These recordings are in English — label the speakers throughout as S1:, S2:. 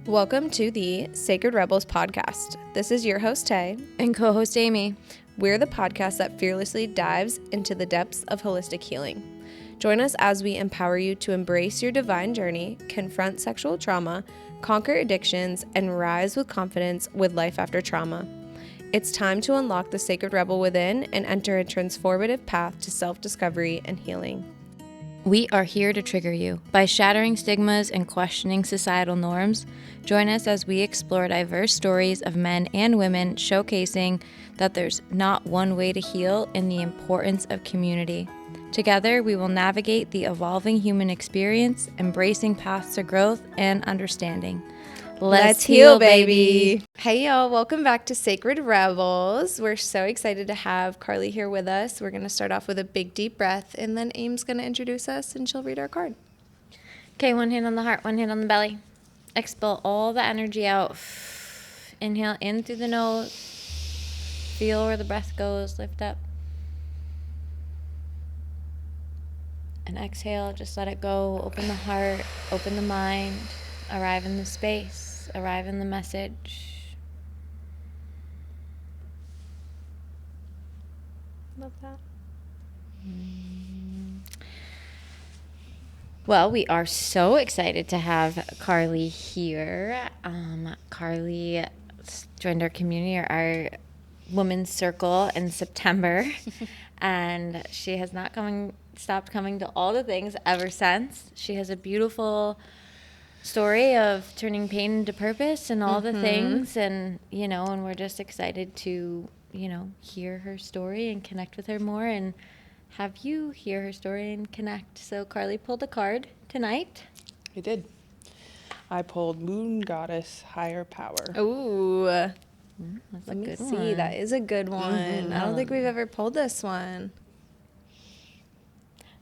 S1: Welcome to the Sacred Rebels podcast. This is your host, Tay.
S2: And co-host Amy.
S1: We're the podcast that fearlessly dives into the depths of holistic healing. Join us as we empower you to embrace your divine journey, confront sexual trauma, conquer addictions, and rise with confidence with life after trauma. It's time to unlock the sacred rebel within and enter a transformative path to self-discovery and healing.
S2: We are here to trigger you. By shattering stigmas and questioning societal norms, join us as we explore diverse stories of men and women showcasing that there's not one way to heal and the importance of community. Together, we will navigate the evolving human experience, embracing paths to growth and understanding. Let's heal, baby.
S1: Hey, y'all. Welcome back to Sacred Rebels. We're so excited to have Carly here with us. We're going to start off with a big, deep breath, and then Aim's going to introduce us, and she'll read our card.
S2: Okay, one hand on the heart, one hand on the belly. Expel all the energy out. Inhale in through the nose. Feel where the breath goes. Lift up. And exhale, just let it go. Open the heart, open the mind. Arrive in the space, arrive in the message.
S1: Love that.
S2: Well, we are so excited to have Carly here. Carly joined our community, our women's circle in September, and she has not stopped coming to all the things ever since. She has a beautiful story of turning pain into purpose and all the things, and and we're just excited to hear her story and connect with her more and have you hear her story and connect. So Carly pulled a card tonight.
S3: I did. I pulled Moon Goddess Higher Power.
S1: Ooh,
S2: That's
S1: let
S2: a
S1: me
S2: good
S1: see.
S2: one.
S1: That is a good one. I don't think we've ever pulled this one.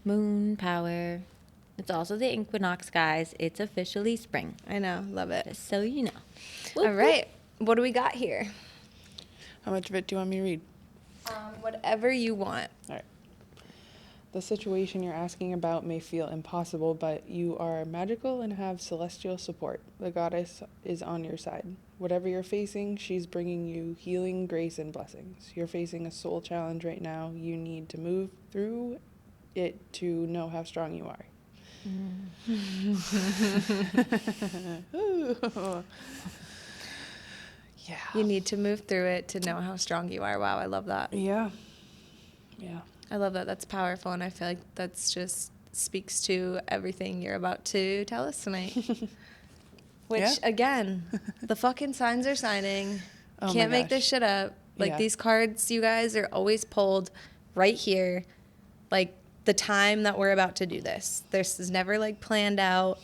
S2: Moon power. It's also the equinox, guys. It's officially spring.
S1: I know. Love it.
S2: Just so you know.
S1: All right. What do we got here?
S3: How much of it do you want me to read?
S1: Whatever you want.
S3: All right. The situation you're asking about may feel impossible, but you are magical and have celestial support. The goddess is on your side. Whatever you're facing, she's bringing you healing, grace, and blessings. You're facing a soul challenge right now. You need to move through it to know how strong you are. Yeah.
S1: You need to move through it to know how strong you are. Wow, I love that.
S3: Yeah.
S1: I love that. That's powerful, and I feel like that's just speaks to everything you're about to tell us tonight. Which, again, the fucking signs are signing.
S3: Oh
S1: Can't
S3: my
S1: make this
S3: gosh.
S1: shit up. Like, these cards, you guys, are always pulled right here. Like, the time that we're about to do this. This is never, like, planned out.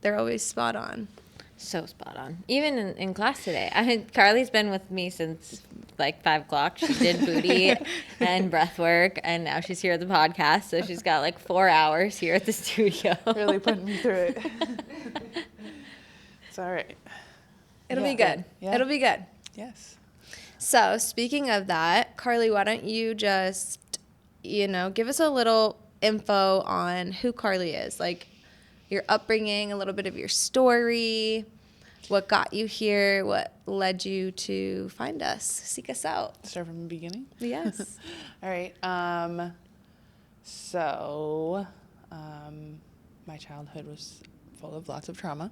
S1: They're always spot on.
S2: So spot on. Even in class today. Carly's been with me since like 5 o'clock. She did booty and breath work, and now she's here at the podcast. So she's got like 4 hours here at the studio.
S3: Really putting me through it. It's all right.
S1: It'll be good.
S3: Yeah.
S1: It'll be good.
S3: Yes.
S1: So, speaking of that, Carly, why don't you just, give us a little info on who Carly is, like your upbringing, a little bit of your story, what got you here, what led you to find us, seek us out.
S3: Start from the beginning?
S1: Yes.
S3: All right. My childhood was full of lots of trauma.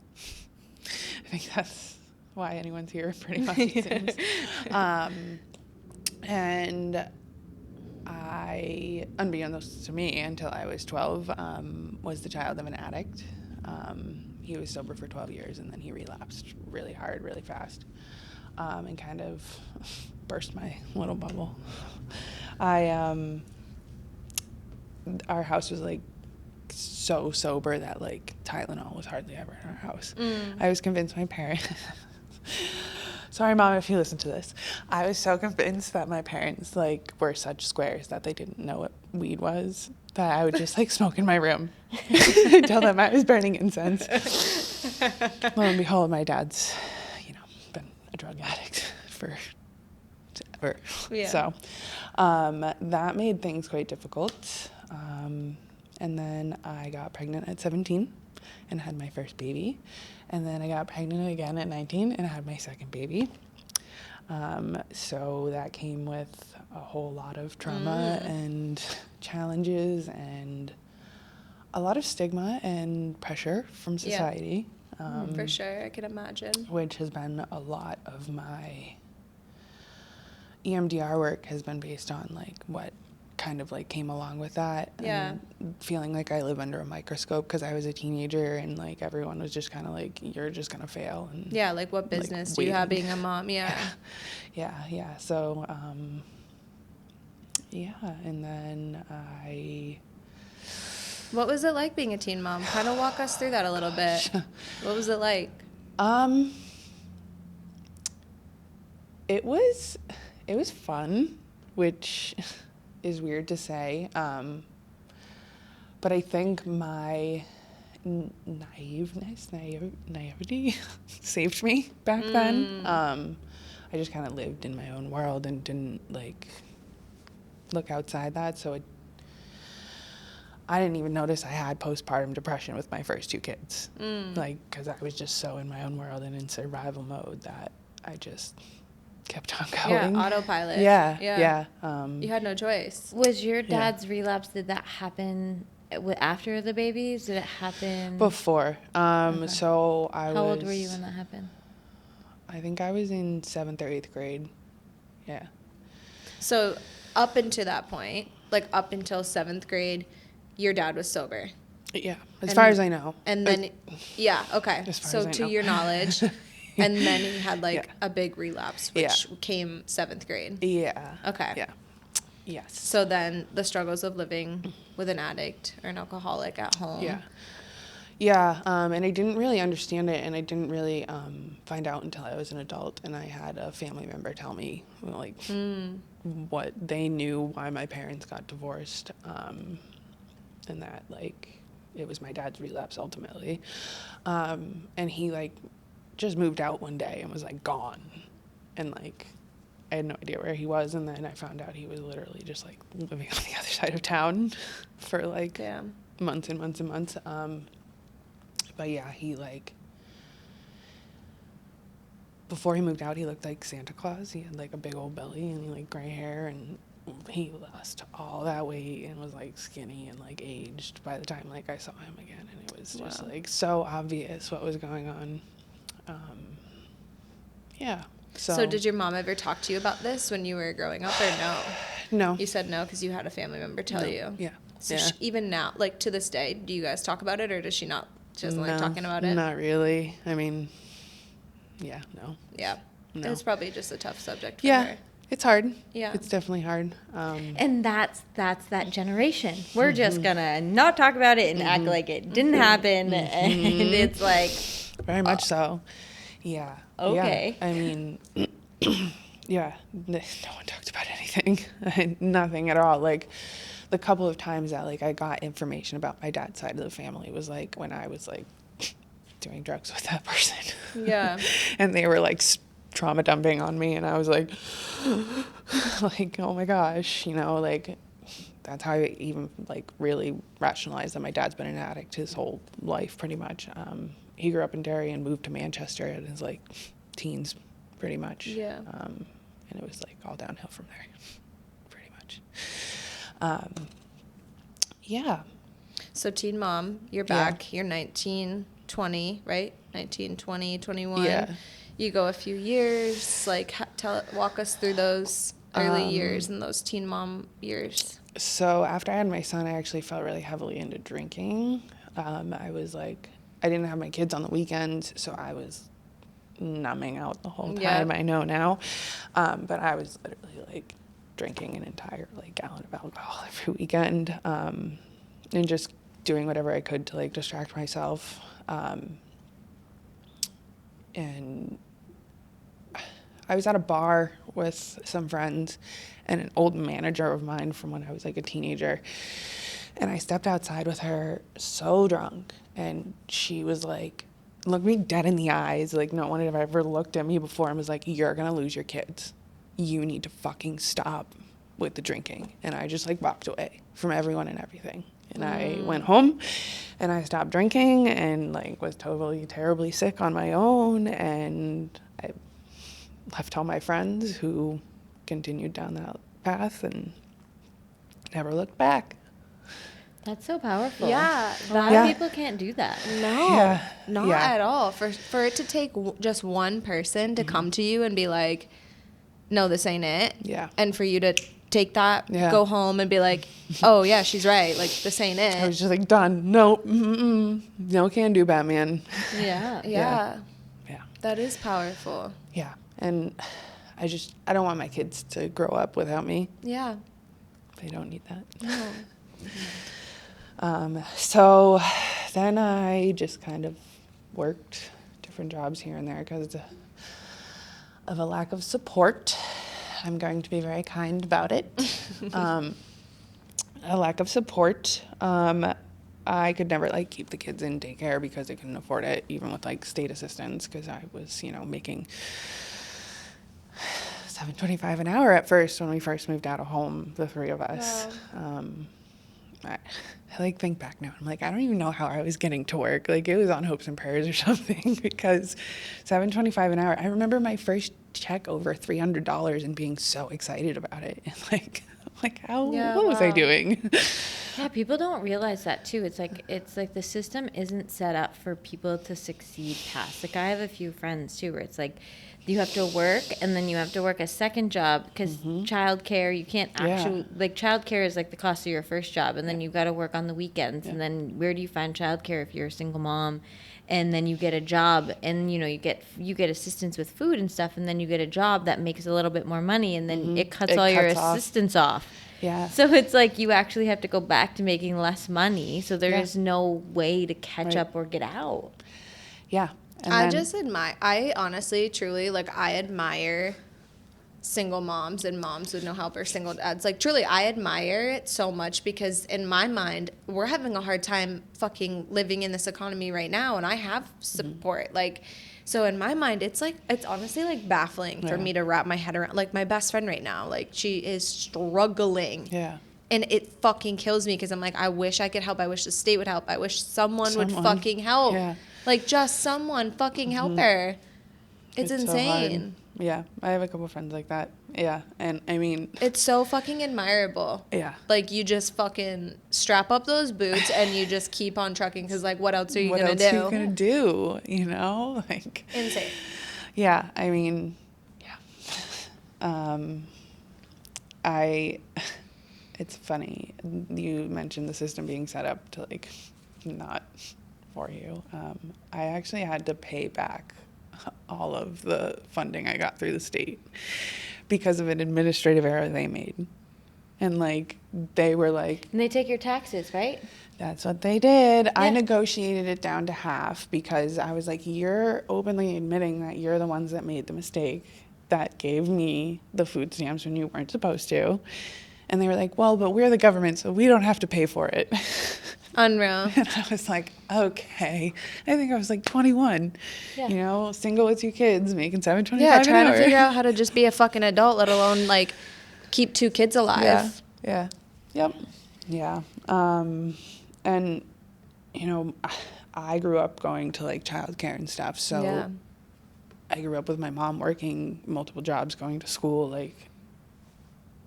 S3: I think that's why anyone's here, pretty much, it seems. And I, unbeknownst to me, until I was 12, was the child of an addict. He was sober for 12 years, and then he relapsed really hard, really fast, and kind of burst my little bubble. Our house was, like, so sober that, like, Tylenol was hardly ever in our house. I was convinced my parents... Sorry, Mom, if you listen to this. I was so convinced that my parents, like, were such squares that they didn't know what weed was, that I would just, like, smoke in my room. Tell them I was burning incense. Lo and behold, my dad's, been a drug addict forever.
S1: Yeah.
S3: So that made things quite difficult. And then I got pregnant at 17, and had my first baby. And then I got pregnant again at 19 and had my second baby. So that came with a whole lot of trauma and challenges and a lot of stigma and pressure from society.
S1: For sure, I can imagine.
S3: Which has been a lot of my EMDR work has been based on like what kind of like came along with that.
S1: Yeah.
S3: And feeling like I live under a microscope because I was a teenager and like everyone was just kind of like, you're just going to fail. And
S1: yeah, like what business do you have being a mom? Yeah.
S3: Yeah. So, and then
S1: What was it like being a teen mom? Kind of walk us through that a little bit. What was it like?
S3: It was fun, which is weird to say. But I think my naivety saved me back then. I just kind of lived in my own world and didn't like look outside that. So I didn't even notice I had postpartum depression with my first two kids. Like, because I was just so in my own world and in survival mode that I just kept on going.
S1: Yeah, autopilot.
S3: Yeah.
S1: You had no choice.
S2: Was your dad's relapse, did that happen after the babies? Did it happen?
S3: Before.
S2: Okay.
S3: So I was...
S2: How old were you when that happened?
S3: I think I was in 7th or 8th grade. Yeah.
S1: So up until that point, like up until 7th grade, your dad was sober.
S3: Yeah, as far as I know.
S1: And then, okay.
S3: As far
S1: So
S3: as I
S1: to
S3: know.
S1: your knowledge, and then he had like a big relapse, which came 7th grade.
S3: Yeah.
S1: Okay.
S3: Yeah. Yes.
S1: So then the struggles of living with an addict or an alcoholic at home.
S3: Yeah. Yeah, and I didn't really understand it, and I didn't really find out until I was an adult, and I had a family member tell me, like, what they knew, why my parents got divorced, and that, like, it was my dad's relapse ultimately. And he, like, just moved out one day and was, like, gone. And, like, I had no idea where he was, and then I found out he was literally just, like, living on the other side of town for, like, months and months and months. But yeah, he like, before he moved out, he looked like Santa Claus. He had like a big old belly and like gray hair, and he lost all that weight and was like skinny and like aged by the time like I saw him again. And it was just like so obvious what was going on. Yeah.
S1: So did your mom ever talk to you about this when you were growing up or no?
S3: No.
S1: You said no because you had a family member tell you.
S3: Yeah.
S1: So even now, like to this day, do you guys talk about it or does she not? She doesn't like talking about it?
S3: Not really. I mean, no.
S1: Yeah.
S3: No.
S1: It's probably just a tough subject for her.
S3: It's hard.
S1: Yeah.
S3: It's definitely hard.
S2: And that's that generation. We're just gonna not talk about it and act like it didn't happen. And it's like,
S3: very much so. Yeah.
S2: Okay.
S3: Yeah. I mean, no one talked about anything. Nothing at all. Like, the couple of times that like I got information about my dad's side of the family was like when I was like doing drugs with that person.
S1: Yeah.
S3: And they were like trauma dumping on me, and I was like, like, oh my gosh, like that's how I even like really rationalized that my dad's been an addict his whole life pretty much. He grew up in Derry and moved to Manchester in his like teens pretty much.
S1: Yeah.
S3: And it was like all downhill from there pretty much. Yeah.
S1: So teen mom, you're back. You're 19, 20, right? 19, 20, 21.
S3: Yeah.
S1: You go a few years. Like, walk us through those early years and those teen mom years.
S3: So after I had my son, I actually fell really heavily into drinking. I was like, I didn't have my kids on the weekends, so I was numbing out the whole time. I know now. But I was literally like drinking an entire like gallon of alcohol every weekend, and just doing whatever I could to like distract myself. And I was at a bar with some friends and an old manager of mine from when I was like a teenager, and I stepped outside with her so drunk, and she was like, looked me dead in the eyes, like no one had ever looked at me before, and was like, you're gonna lose your kids. You need to fucking stop with the drinking. And I just like walked away from everyone and everything. And I went home and I stopped drinking and like was totally terribly sick on my own, and I left all my friends who continued down that path and never looked back.
S2: That's so powerful.
S1: Yeah,
S2: A lot of people can't do that.
S1: No, not at all. For it to take just one person to come to you and be like, no, this ain't it.
S3: Yeah.
S1: And for you to take that, go home and be like, oh yeah, she's right. Like, this ain't it.
S3: I was just like, done. No, no can do, Batman.
S2: Yeah.
S1: Yeah.
S3: Yeah.
S1: That is powerful.
S3: Yeah. And I don't want my kids to grow up without me.
S1: Yeah.
S3: They don't need that.
S1: No.
S3: So then I just kind of worked different jobs here and there because of a lack of support. I'm going to be very kind about it. A lack of support. I could never like keep the kids in daycare because I couldn't afford it, even with like state assistance, because I was, making $7.25 an hour at first when we first moved out of home, the three of us.
S1: Wow.
S3: I like think back now. I'm like, I don't even know how I was getting to work. Like it was on hopes and prayers or something, because $7.25 an hour. I remember my first check over $300 and being so excited about it. And like what was I doing?
S2: Yeah, people don't realize that too. It's like the system isn't set up for people to succeed past. Like I have a few friends too where it's like you have to work and then you have to work a second job because childcare, you can't actually, like childcare is like the cost of your first job, and then you've got to work on the weekends, and then where do you find childcare if you're a single mom? And then you get a job and you get assistance with food and stuff, and then you get a job that makes a little bit more money, and then it cuts all your assistance off.
S3: Yeah.
S2: So it's like you actually have to go back to making less money, so there is no way to catch up or get out.
S3: Yeah. And
S1: I honestly, truly, like, I admire single moms and moms with no help or single dads. Like, truly, I admire it so much because in my mind, we're having a hard time fucking living in this economy right now, and I have support. Like, so in my mind, it's honestly like baffling for me to wrap my head around. Like, my best friend right now, like, she is struggling.
S3: Yeah.
S1: And it fucking kills me because I'm like, I wish I could help. I wish the state would help. I wish someone would fucking help.
S3: Yeah.
S1: Like, just someone fucking help her. It's insane.
S3: So yeah, I have a couple friends like that. Yeah, and I mean...
S1: It's so fucking admirable.
S3: Yeah.
S1: Like, you just fucking strap up those boots and you just keep on trucking because, like, what else are you going to do?
S3: What else are you going to do, you know? Like...
S1: Insane.
S3: Yeah, I mean, it's funny, you mentioned the system being set up to, like, not for you. I actually had to pay back all of the funding I got through the state because of an administrative error they made. And, like, they were like...
S2: And they take your taxes, right?
S3: That's what they did.
S2: Yeah.
S3: I negotiated it down to half because I was like, you're openly admitting that you're the ones that made the mistake that gave me the food stamps when you weren't supposed to. And they were like, well, but we're the government, so we don't have to pay for it.
S1: Unreal.
S3: And I was like, okay. I think I was like 21, single with 2 kids, making $7.25 an hour.
S1: Trying to figure out how to just be a fucking adult, let alone, like, keep 2 kids alive.
S3: Yeah. Yep. Yeah. And, I grew up going to, like, childcare and stuff, so I grew up with my mom working multiple jobs, going to school, like,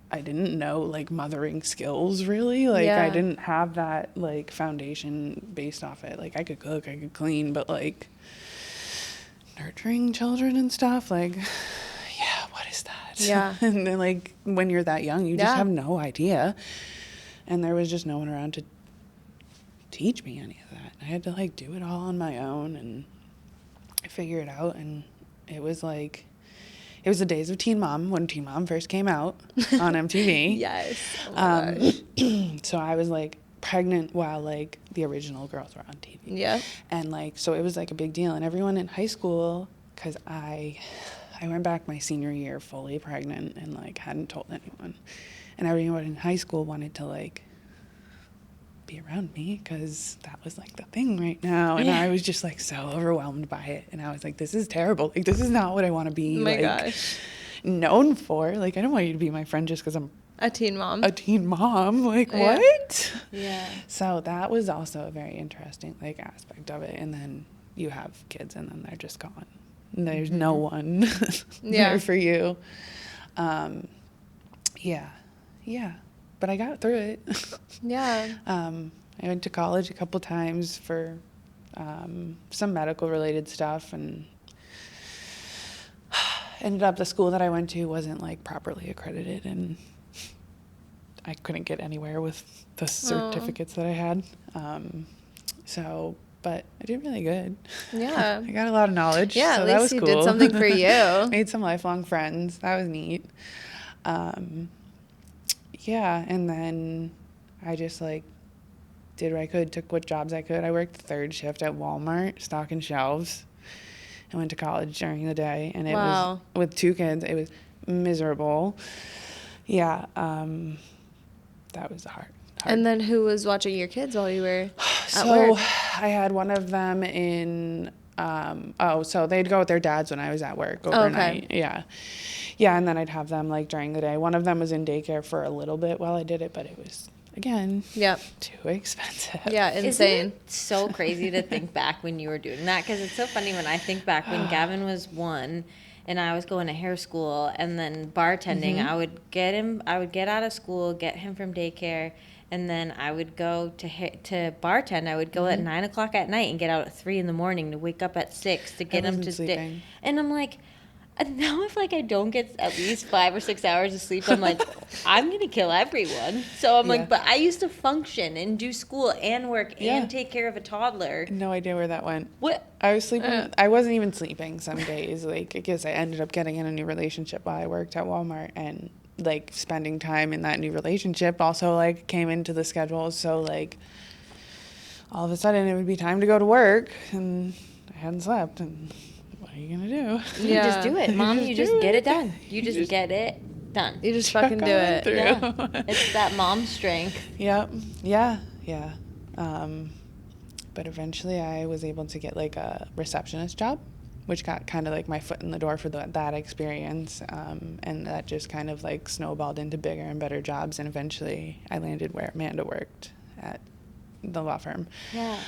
S3: I didn't know, like, mothering skills, really. Like, I didn't have that, like, foundation based off it. Like, I could cook, I could clean, but, like, nurturing children and stuff, like, what is that?
S1: Yeah.
S3: And then, like, when you're that young, you just have no idea. And there was just no one around to teach me any of that. I had to, like, do it all on my own and figure it out. And it was, like... It was the days of Teen Mom, when Teen Mom first came out on MTV.
S1: Yes. Oh my gosh.
S3: So I was, like, pregnant while, like, the original girls were on TV.
S1: Yeah.
S3: And, like, so it was, like, a big deal. And everyone in high school, because I went back my senior year fully pregnant and, like, hadn't told anyone. And everyone in high school wanted to, like, be around me because that was, like, the thing right now. And I was just, like, so overwhelmed by it. And I was like, this is terrible. Like, this is not what I want to be,
S1: Oh my gosh.
S3: known for. Like, I don't want you to be my friend just because I'm
S1: A teen mom.
S3: a teen mom. Like,
S1: Yeah.
S3: what?
S2: Yeah.
S3: So that was also a very interesting, like, aspect of it. And then you have kids and then they're just gone. And there's no one
S1: Yeah.
S3: there for you. Yeah. But I got through it.
S1: Yeah.
S3: I went to college a couple times for some medical related stuff, and ended up the school that I went to wasn't like properly accredited, and I couldn't get anywhere with the certificates that I had. But I did really good.
S1: Yeah.
S3: I got a lot of knowledge.
S1: Yeah,
S3: so
S1: at
S3: that
S1: least
S3: was
S1: you
S3: cool.
S1: did something for you.
S3: Made some lifelong friends. That was neat. Yeah, and then I just like did what I could, took what jobs I could. I worked third shift at Walmart, stocking shelves. I went to college during the day, and it was with 2 kids. It was miserable. Yeah, that was hard.
S1: And then who was watching your kids while you were at
S3: So
S1: work?
S3: I had one of them in. So they'd go with their dads when I was at work overnight.
S1: Okay.
S3: Yeah, and then I'd have them like during the day. One of them was in daycare for a little bit while I did it, but it was again too expensive.
S1: Yeah, insane.
S2: Isn't it so crazy to think back when you were doing that? Because it's so funny when I think back when Gavin was 1 and I was going to hair school and then bartending. I would get out of school, get him from daycare, and then I would go to bartend. I would go at 9 o'clock at night and get out at 3 in the morning to wake up at 6 to get him to
S3: sleeping.
S2: And I'm like, now if like I don't get at least 5 or 6 hours of sleep, I'm like, I'm gonna kill everyone. So I'm like, but I used to function and do school and work and take care of a toddler.
S3: No idea where that went.
S2: What?
S3: I was sleeping. I wasn't even sleeping some days. Like, I guess I ended up getting in a new relationship while I worked at Walmart, and like spending time in that new relationship also like came into the schedule. So like all of a sudden it would be time to go to work, and I hadn't slept, and what are you gonna do?
S2: You just do it, Mom. You just get it done. You just get it done.
S1: You just fucking do it.
S2: Yeah. It's that mom strength.
S3: Yep. Yeah. But eventually I was able to get like a receptionist job, which got kind of like my foot in the door for that experience. And that just kind of like snowballed into bigger and better jobs. And eventually I landed where Amanda worked at the law firm.
S2: Yes.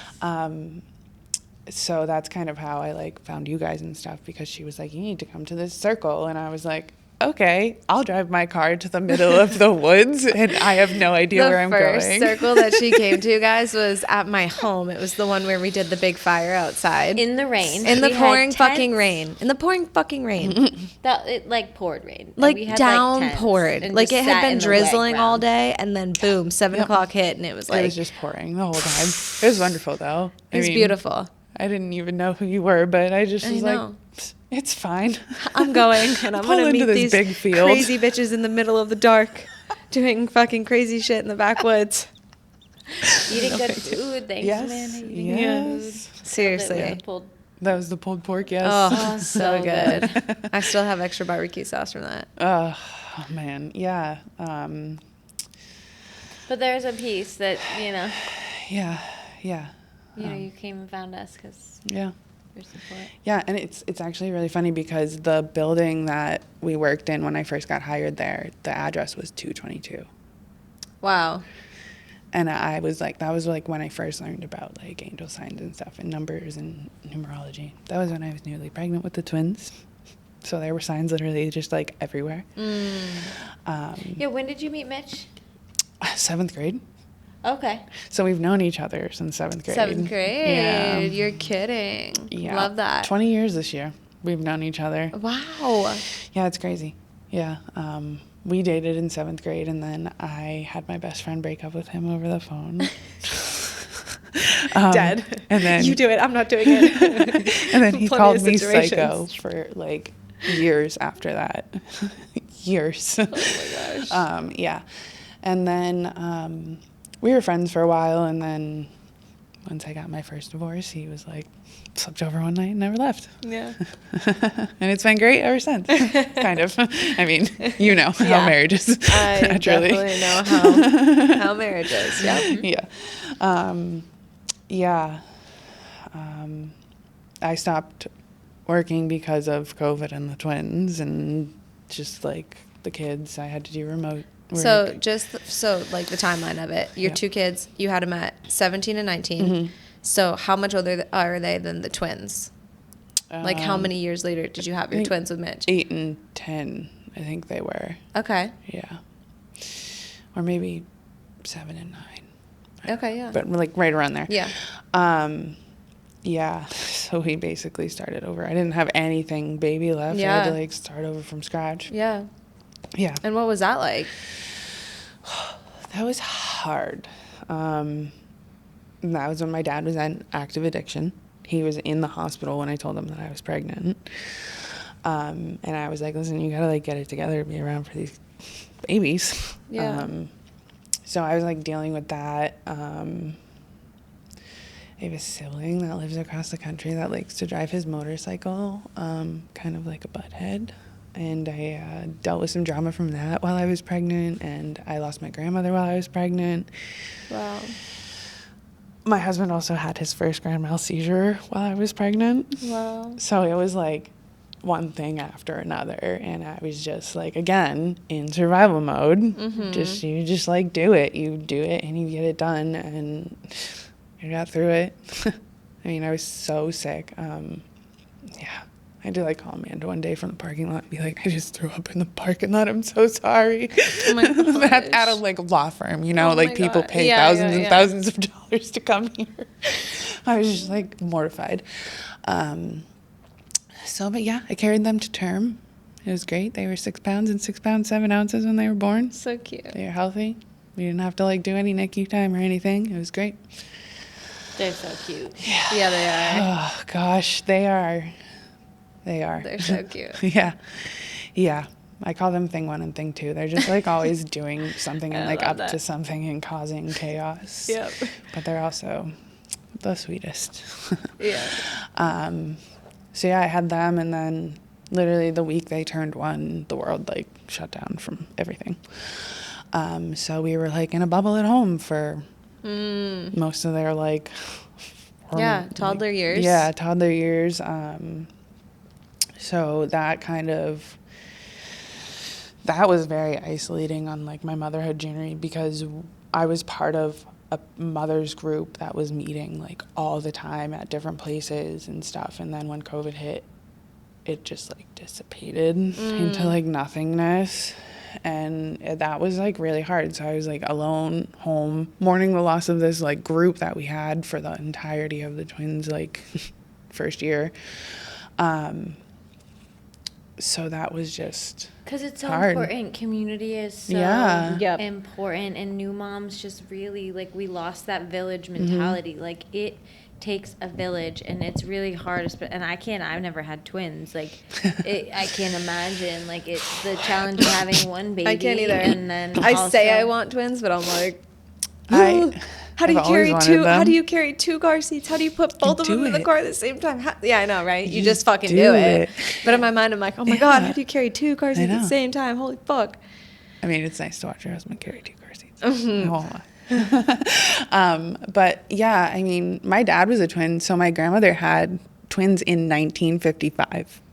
S3: So that's kind of how I like found you guys and stuff, because she was like, you need to come to this circle. And I was like, okay, I'll drive my car to the middle of the woods, and I have no idea where I'm going.
S1: The first circle that she came to, guys, was at my home. It was the one where we did the big fire outside.
S2: In the rain.
S1: In the
S2: We had
S1: pouring
S2: tents.
S1: fucking rain. In the pouring fucking rain.
S2: It like poured rain.
S1: Like
S2: We had,
S1: downpoured.
S2: tents
S1: Like
S2: and
S1: it
S2: just
S1: had
S2: sat
S1: been
S2: in the wet
S1: drizzling all
S2: ground.
S1: day, and then boom, 7 o'clock hit, and it was like,
S3: It was just pouring the whole time. It was wonderful, though.
S1: it was beautiful.
S3: I didn't even know who you were, but I just was
S1: know.
S3: like, it's fine.
S1: I'm going, and I'm
S3: Pull
S1: going to
S3: into
S1: meet
S3: this
S1: these
S3: big field.
S1: crazy bitches in the middle of the dark doing fucking crazy shit in the backwoods.
S2: Eating good food. Thanks,
S3: Yes.
S2: man. Eating
S3: Yes.
S2: good food.
S1: Seriously.
S3: That was the pulled pork, yes.
S1: Oh, so good. I still have extra barbecue sauce from that.
S3: Oh, man. Yeah.
S2: But there's a piece that,
S3: Yeah.
S2: you came and found us because
S3: Yeah.
S2: your support.
S3: Yeah, and it's actually really funny because the building that we worked in when I first got hired there, the address was 222.
S1: Wow.
S3: And I was like, that was like when I first learned about like angel signs and stuff and numbers and numerology. That was when I was nearly pregnant with the twins. So there were signs literally just like everywhere.
S2: Yeah, when did you meet Mitch?
S3: 7th grade.
S2: Okay.
S3: So we've known each other since 7th grade.
S1: 7th grade.
S3: Yeah.
S1: You're kidding.
S3: Yeah.
S1: Love that.
S3: 20 years this year. We've known each other.
S1: Wow.
S3: Yeah, it's crazy. Yeah. We dated in 7th grade, and then I had my best friend break up with him over the phone.
S1: Dead.
S3: And then
S1: You do it. I'm not doing it.
S3: and then he
S1: Plenty
S3: called
S1: of
S3: me
S1: situations.
S3: psycho for like years after that. Years.
S1: Oh my gosh.
S3: Yeah. And then we were friends for a while, and then once I got my first divorce, he was like, slept over one night and never left.
S1: Yeah.
S3: And it's been great ever since, kind of. I mean, you know how
S1: Yeah.
S3: marriage is.
S1: I
S3: naturally.
S1: definitely know how marriage is. Yeah.
S3: Yeah. I stopped working because of COVID and the twins, and just like the kids, I had to do remote
S1: So
S3: like,
S1: like the timeline of it, your
S3: Yeah.
S1: 2 kids, you had them at 17 and 19.
S3: Mm-hmm.
S1: So how much older are they than the twins? Like how many years later did you have your
S3: think
S1: twins with Mitch?
S3: 8 and 10, I think they were.
S1: Okay.
S3: Yeah. Or maybe 7 and 9.
S1: Okay, yeah.
S3: But like right around there.
S1: Yeah.
S3: Yeah. So we basically started over. I didn't have anything baby left. I had to like start over from scratch.
S1: Yeah.
S3: Yeah.
S1: And what was that like?
S3: That was hard. That was when my dad was in active addiction. He was in the hospital when I told him that I was pregnant. And I was like, listen, you gotta like get it together to be around for these babies.
S1: Yeah.
S3: So I was like dealing with that. I have a sibling that lives across the country that likes to drive his motorcycle, kind of like a butthead. And I dealt with some drama from that while I was pregnant, and I lost my grandmother while I was pregnant.
S1: Wow.
S3: My husband also had his first grand mal seizure while I was pregnant.
S1: Wow.
S3: So it was like one thing after another, and I was just like, again, in survival mode.
S1: Mm-hmm.
S3: You just like do it and you get it done, and I got through it. I mean, I was so sick. Yeah, I had to like call Amanda one day from the parking lot and be like, I just threw up in the parking lot, I'm so sorry.
S1: Oh my gosh.
S3: At a like law firm, you know,
S1: Oh
S3: like
S1: my
S3: people
S1: God.
S3: pay
S1: Yeah,
S3: thousands and
S1: yeah.
S3: thousands of dollars to come here. I was just like mortified. But yeah, I carried them to term. It was great. They were 6 pounds and 6 pounds 7 ounces when they were born.
S1: So cute.
S3: They were healthy. We didn't have to like do any NICU time or anything. It was great.
S2: They're so cute.
S1: Yeah, they are.
S3: Oh gosh, they are.
S1: They're so cute.
S3: Yeah. I call them thing 1 and thing 2. They're just like always doing something and
S1: I
S3: like
S1: love
S3: up
S1: that.
S3: to something and causing chaos.
S1: Yep.
S3: But they're also the sweetest.
S1: Yeah.
S3: So yeah, I had them, and then literally the week they turned 1, the world like shut down from everything. So we were like in a bubble at home for most of their like
S1: toddler years.
S3: Yeah, toddler years. So that was very isolating on like my motherhood journey, because I was part of a mother's group that was meeting like all the time at different places and stuff. And then when COVID hit, it just like dissipated into like nothingness. And that was like really hard. So I was like alone home, mourning the loss of this like group that we had for the entirety of the twins like first year. So that was just
S2: Because it's so
S3: hard.
S2: important. Community is so
S3: Yeah.
S2: important. And new moms just really, like, we lost that village mentality. Like, it takes a village, and it's really hard. And I've never had twins. Like, I can't imagine. Like, it's the challenge of having one baby.
S1: I can't either.
S2: And then
S1: I say I want twins, but I'm like, how do
S3: I've
S1: you carry
S3: always
S1: two?
S3: wanted
S1: How
S3: them.
S1: do you carry 2 car seats? How do you put both of
S3: do
S1: them in the
S3: it.
S1: car at the same time? Yeah, I know, right? You
S3: You
S1: just fucking
S3: do
S1: do it.
S3: it.
S1: But in my mind, I'm like, oh my God, how do you carry 2 car seats at
S3: know.
S1: the same time? Holy fuck.
S3: I mean, it's nice to watch your husband carry 2 car seats. I won't lie. But yeah, I mean, my dad was a twin, so my grandmother had twins in 1955.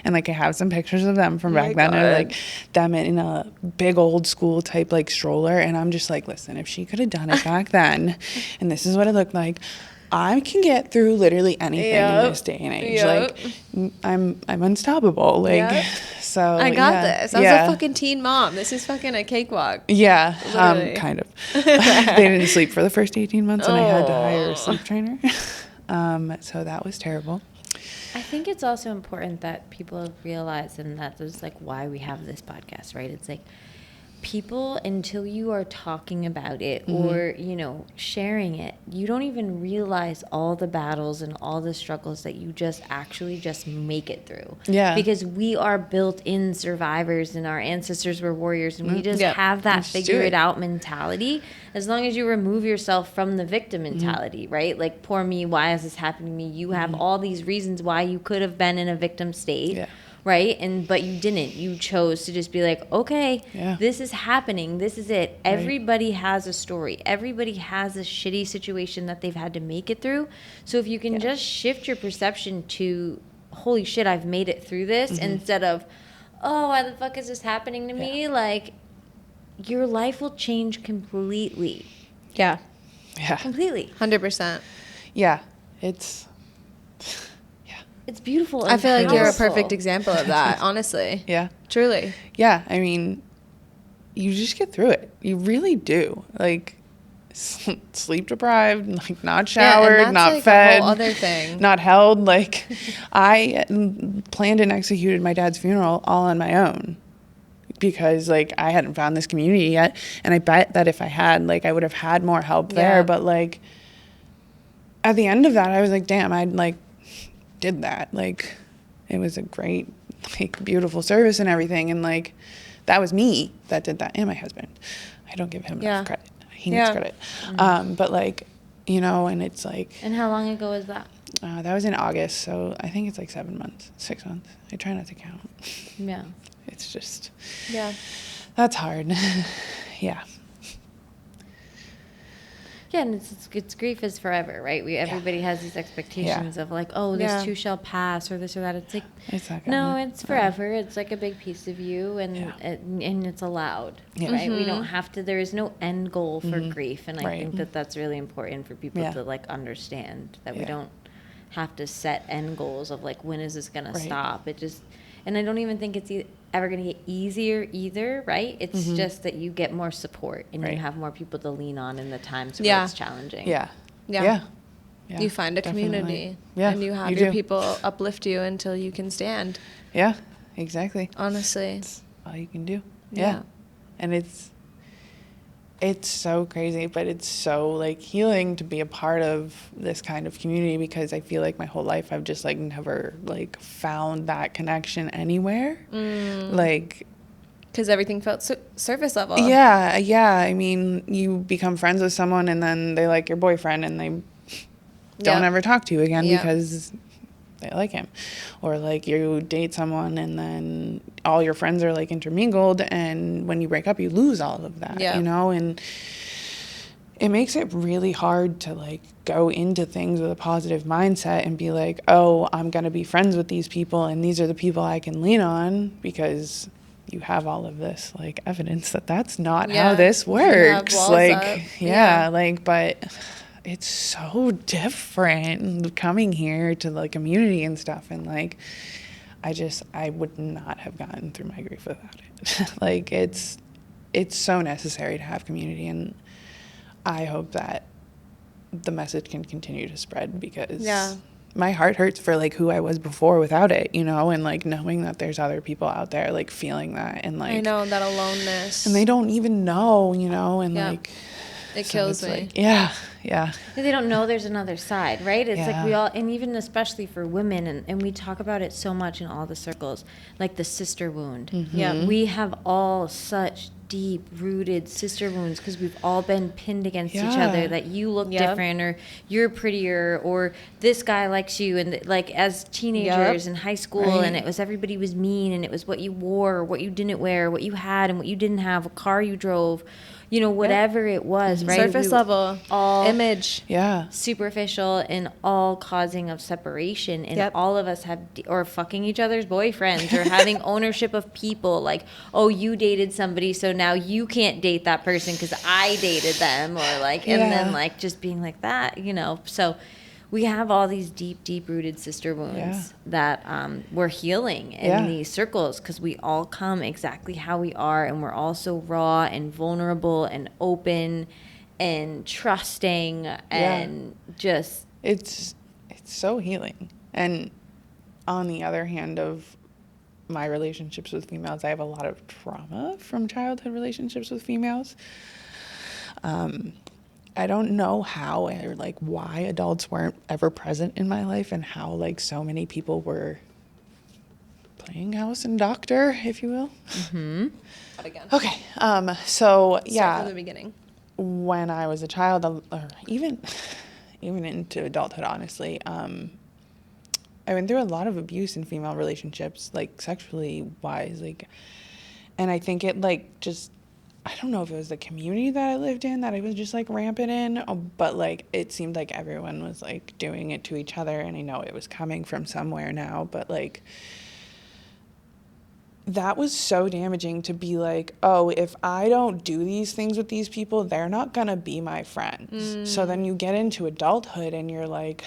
S3: And like I have some pictures of them from back then, and like them in a big old school type like stroller, and I'm just like, listen, if she could have done it back then, and this is what it looked like, I can get through literally anything in this day and age.
S1: Yep.
S3: Like I'm unstoppable. Like
S1: Yep.
S3: so
S1: I got
S3: yeah,
S1: this. I was
S3: yeah.
S1: a fucking teen mom. This is fucking a cakewalk.
S3: Yeah,
S1: Literally.
S3: kind of. They didn't sleep for the first 18 months, and I had to hire a sleep trainer. So that was terrible.
S2: I think it's also important that people realize, and that is like why we have this podcast, right? It's like people, until you are talking about it or, you know, sharing it, you don't even realize all the battles and all the struggles that you just actually just make it through.
S3: Yeah.
S2: Because we are built-in survivors, and our ancestors were warriors, and we just
S1: Yep.
S2: have that
S3: Let's do
S2: figure
S3: it.
S2: it out mentality. As long as you remove yourself from the victim mentality, right? Like, poor me, why is this happening to me? You have all these reasons why you could have been in a victim state.
S3: Yeah.
S2: Right? But you didn't. You chose to just be like, okay,
S3: Yeah.
S2: this is happening. This is it. Everybody has a story. Everybody has a shitty situation that they've had to make it through. So if you can just shift your perception to, holy shit, I've made it through this, instead of, oh, why the fuck is this happening to me? Like, your life will change completely.
S1: Yeah.
S3: Yeah.
S2: Completely.
S1: 100%.
S3: Yeah. It's
S2: It's beautiful and
S1: I feel like you're a
S2: powerful.
S1: perfect example of that, honestly.
S3: yeah.
S1: Truly.
S3: Yeah. I mean, you just get through it. You really do. Like, sleep deprived, like not showered,
S1: and that's
S3: not
S1: like
S3: fed,
S1: a whole other thing.
S3: not held. Like, I planned and executed my dad's funeral all on my own because like I hadn't found this community yet, and I bet that if I had, like, I would have had more help there. But like at the end of that, I was like, damn, I'd like did that. Like, it was a great, like, beautiful service and everything, and like that was me that did that, and my husband. I don't give him enough credit. He needs credit. But like, you know, and it's like.
S2: And how long ago was that?
S3: That was in August, so I think it's like 6 months. I try not to count.
S2: Yeah.
S3: It's just.
S1: Yeah.
S3: That's hard. Yeah.
S2: Yeah, and it's grief is forever, right? Everybody has these expectations of like, oh, this too shall pass, or this or that. It's like,
S3: it's not
S2: no, it's forever. It's like a big piece of you, and and it's allowed, right? We don't have to. There is no end goal for grief, and I think that that's really important for people to like understand that we don't have to set end goals of like, when is this gonna stop? It just, and I don't even think it's ever going to get easier either, right? It's just that you get more support and you have more people to lean on in the times where it's challenging.
S3: Yeah.
S1: You find a community.
S3: Yeah,
S1: And you have your people uplift you until you can stand.
S3: Yeah, exactly.
S1: Honestly.
S3: That's all you can do.
S1: Yeah.
S3: And it's so crazy, but it's so like healing to be a part of this kind of community, because I feel like my whole life I've just like never like found that connection anywhere. Like,
S1: because everything felt surface level.
S3: Yeah. I mean, you become friends with someone and then they like your boyfriend and they don't ever talk to you again because they like him. Or like you date someone and then all your friends are like intermingled, and when you break up you lose all of that, you know? And it makes it really hard to like go into things with a positive mindset and be like, oh, I'm going to be friends with these people and these are the people I can lean on, because you have all of this like evidence that that's not how this works. Like, like, but it's so different coming here to the community and stuff. And like, I would not have gotten through my grief without it. Like, it's so necessary to have community. And I hope that the message can continue to spread, because my heart hurts for like who I was before without it, you know, and like knowing that there's other people out there like feeling that, and like,
S1: I know that aloneness,
S3: and they don't even know, you know, and like,
S1: it kills me.
S3: Like, yeah.
S2: They don't know there's another side, right? It's like we all, and even especially for women, and we talk about it so much in all the circles, like the sister wound. Yeah, we have all such deep-rooted sister wounds because we've all been pinned against each other, that you look different, or you're prettier, or this guy likes you, and like as teenagers in high school, and it was everybody was mean, and it was what you wore, or what you didn't wear, what you had and what you didn't have, a car you drove, you know, whatever it was, right?
S1: Surface level,
S2: all
S1: image,
S2: superficial, and all causing of separation. And all of us have, or fucking each other's boyfriends, or having ownership of people. Like, oh, you dated somebody, so now you can't date that person because I dated them, or like, and then like just being like that, you know. So we have all these deep-rooted sister wounds that we're healing in these circles, because we all come exactly how we are, and we're all so raw and vulnerable and open and trusting, and just...
S3: It's so healing. And on the other hand of my relationships with females, I have a lot of trauma from childhood relationships with females. I don't know how or like why adults weren't ever present in my life, and how like so many people were playing house and doctor, if you will.
S1: Again.
S3: Okay. So
S1: Start from the beginning.
S3: When I was a child, or even into adulthood, honestly, I went through a lot of abuse in female relationships, like sexually wise, like, and I think it like just, I don't know if it was the community that I lived in that I was just like rampant in, but like it seemed like everyone was like doing it to each other, and I know it was coming from somewhere now, but like that was so damaging to be like, oh, if I don't do these things with these people, they're not going to be my friends. So then you get into adulthood and you're like,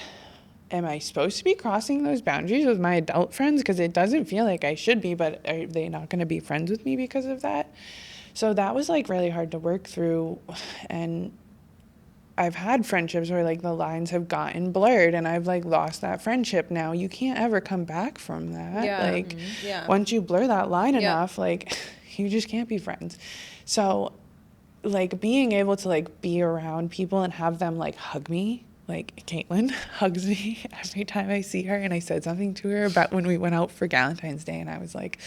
S3: am I supposed to be crossing those boundaries with my adult friends? Because it doesn't feel like I should be, but are they not going to be friends with me because of that? So that was like really hard to work through. And I've had friendships where like the lines have gotten blurred and I've like lost that friendship now. You can't ever come back from that.
S1: Yeah.
S3: Like
S1: Yeah.
S3: once you blur that line
S1: Yeah.
S3: enough, like you just can't be friends. So like being able to like be around people and have them like hug me, like Caitlin hugs me every time I see her, and I said something to her about when we went out for Valentine's Day, and I was like,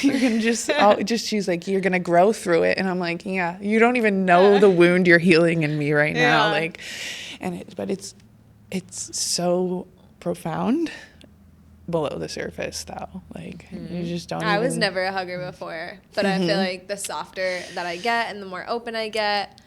S3: you're gonna she's like, you're gonna grow through it, and I'm like, yeah, you don't even know the wound you're healing in me right now, like, but it's so profound below the surface though, like you just don't
S1: I was never a hugger before, but I feel like the softer that I get and the more open I get,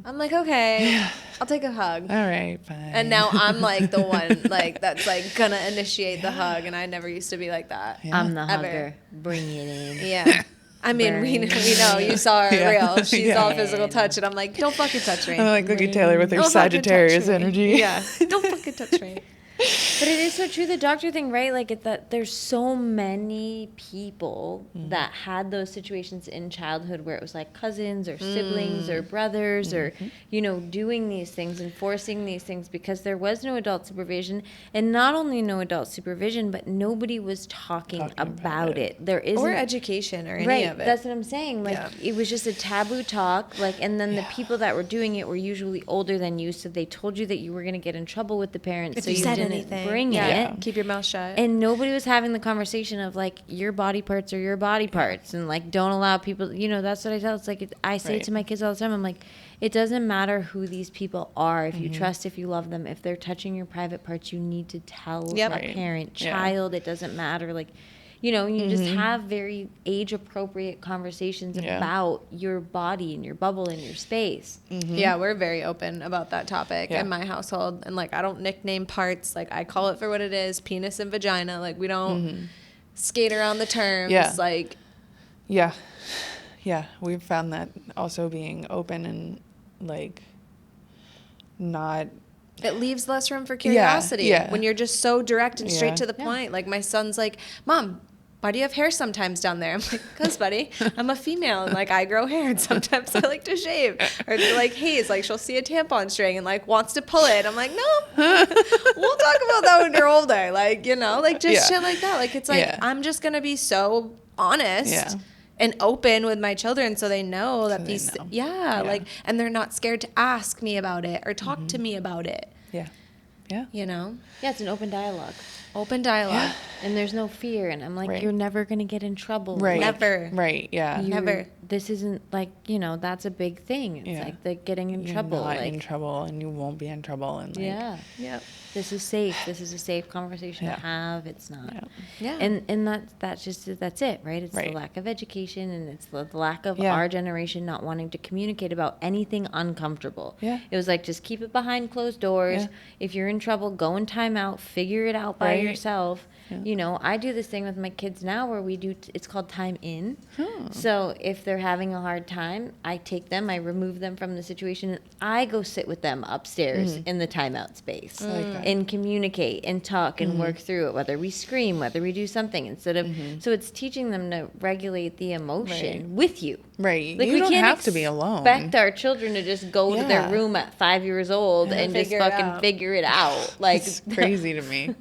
S1: I'm like, okay, I'll take a hug.
S3: All right, fine.
S1: And now I'm like the one like that's like gonna initiate the hug, and I never used to be like that.
S2: I'm the
S1: Ever.
S2: hugger. Bring it in.
S1: Yeah. I mean, we know you saw her real. She's all physical touch, and I'm like, don't fucking touch me.
S3: I'm like, look at Taylor with her
S1: Don't fucking
S3: Sagittarius
S1: touch me.
S3: energy.
S1: Yeah, don't fucking touch me.
S2: But it is so true, the doctor thing, right? Like that there's so many people that had those situations in childhood where it was like cousins or siblings or brothers or, you know, doing these things and forcing these things because there was no adult supervision. And not only no adult supervision, but nobody was talking about it. There isn't.
S1: Or education or any
S2: right,
S1: of it.
S2: that's what I'm saying. Like it was just a taboo talk. Like, and then the people that were doing it were usually older than you, so they told you that you were going to get in trouble with the parents.
S1: If
S2: so
S1: you said
S2: didn't
S1: anything.
S2: bring
S3: Yeah.
S2: it.
S1: Keep your mouth shut.
S2: And nobody was having the conversation of like your body parts are your body parts, and like don't allow people. You know, that's what I tell. It's like I say to my kids all the time. I'm like, it doesn't matter who these people are. If you trust, if you love them, if they're touching your private parts, you need to tell a parent, child. It doesn't matter. Like, you know, you just have very age appropriate conversations about your body and your bubble and your space.
S1: Yeah, we're very open about that topic in my household. And like, I don't nickname parts. Like, I call it for what it is, penis and vagina. Like, we don't skate around the terms.
S3: Yeah.
S1: Like,
S3: Yeah. We've found that also being open and like not.
S1: it leaves less room for curiosity
S3: yeah.
S1: when you're just so direct and straight
S3: Yeah.
S1: to the point. Like, my son's like, Mom, why do you have hair sometimes down there? I'm like, because, buddy, I'm a female and like I grow hair and sometimes I like to shave. Or like Hayes, like she'll see a tampon string and like wants to pull it. I'm like, no, we'll talk about that when you're older. Like, you know, like just shit like that. Like, it's like, I'm just going to be so honest and open with my children so they know that these, like, and they're not scared to ask me about it or talk to me about it.
S3: Yeah.
S1: You know?
S2: Yeah, it's an open dialogue.
S1: Open dialogue.
S2: And there's no fear. And I'm like, you're never going to get in trouble.
S3: Right.
S1: Never.
S3: Right. Yeah.
S1: Never.
S2: This isn't like, you know, that's a big thing. It's like the getting in
S3: You're
S2: trouble.
S3: not
S2: like,
S3: in trouble, and you won't be in trouble. And like,
S1: Yep.
S2: This is safe. This is a safe conversation to have. It's not.
S1: Yeah.
S2: And that's it, right? It's the lack of education, and it's the lack of our generation not wanting to communicate about anything uncomfortable.
S3: Yeah.
S2: It was like, just keep it behind closed doors.
S3: Yeah.
S2: If you're in trouble, go in timeout, figure it out by yourself.
S3: Yeah.
S2: You know, I do this thing with my kids now where we do, it's called time in. So if they're having a hard time, I take them, I remove them from the situation, and I go sit with them upstairs in the timeout space and communicate and talk and work through it, whether we scream, whether we do something instead of, so it's teaching them to regulate the emotion with you.
S3: Right.
S2: Like,
S3: You
S2: we
S3: don't
S2: can't
S3: have to be alone.
S2: expect our children to just go to their room at 5 years old and just
S1: Figure it
S2: fucking
S1: out.
S2: figure it out. Like,
S3: It's crazy to me.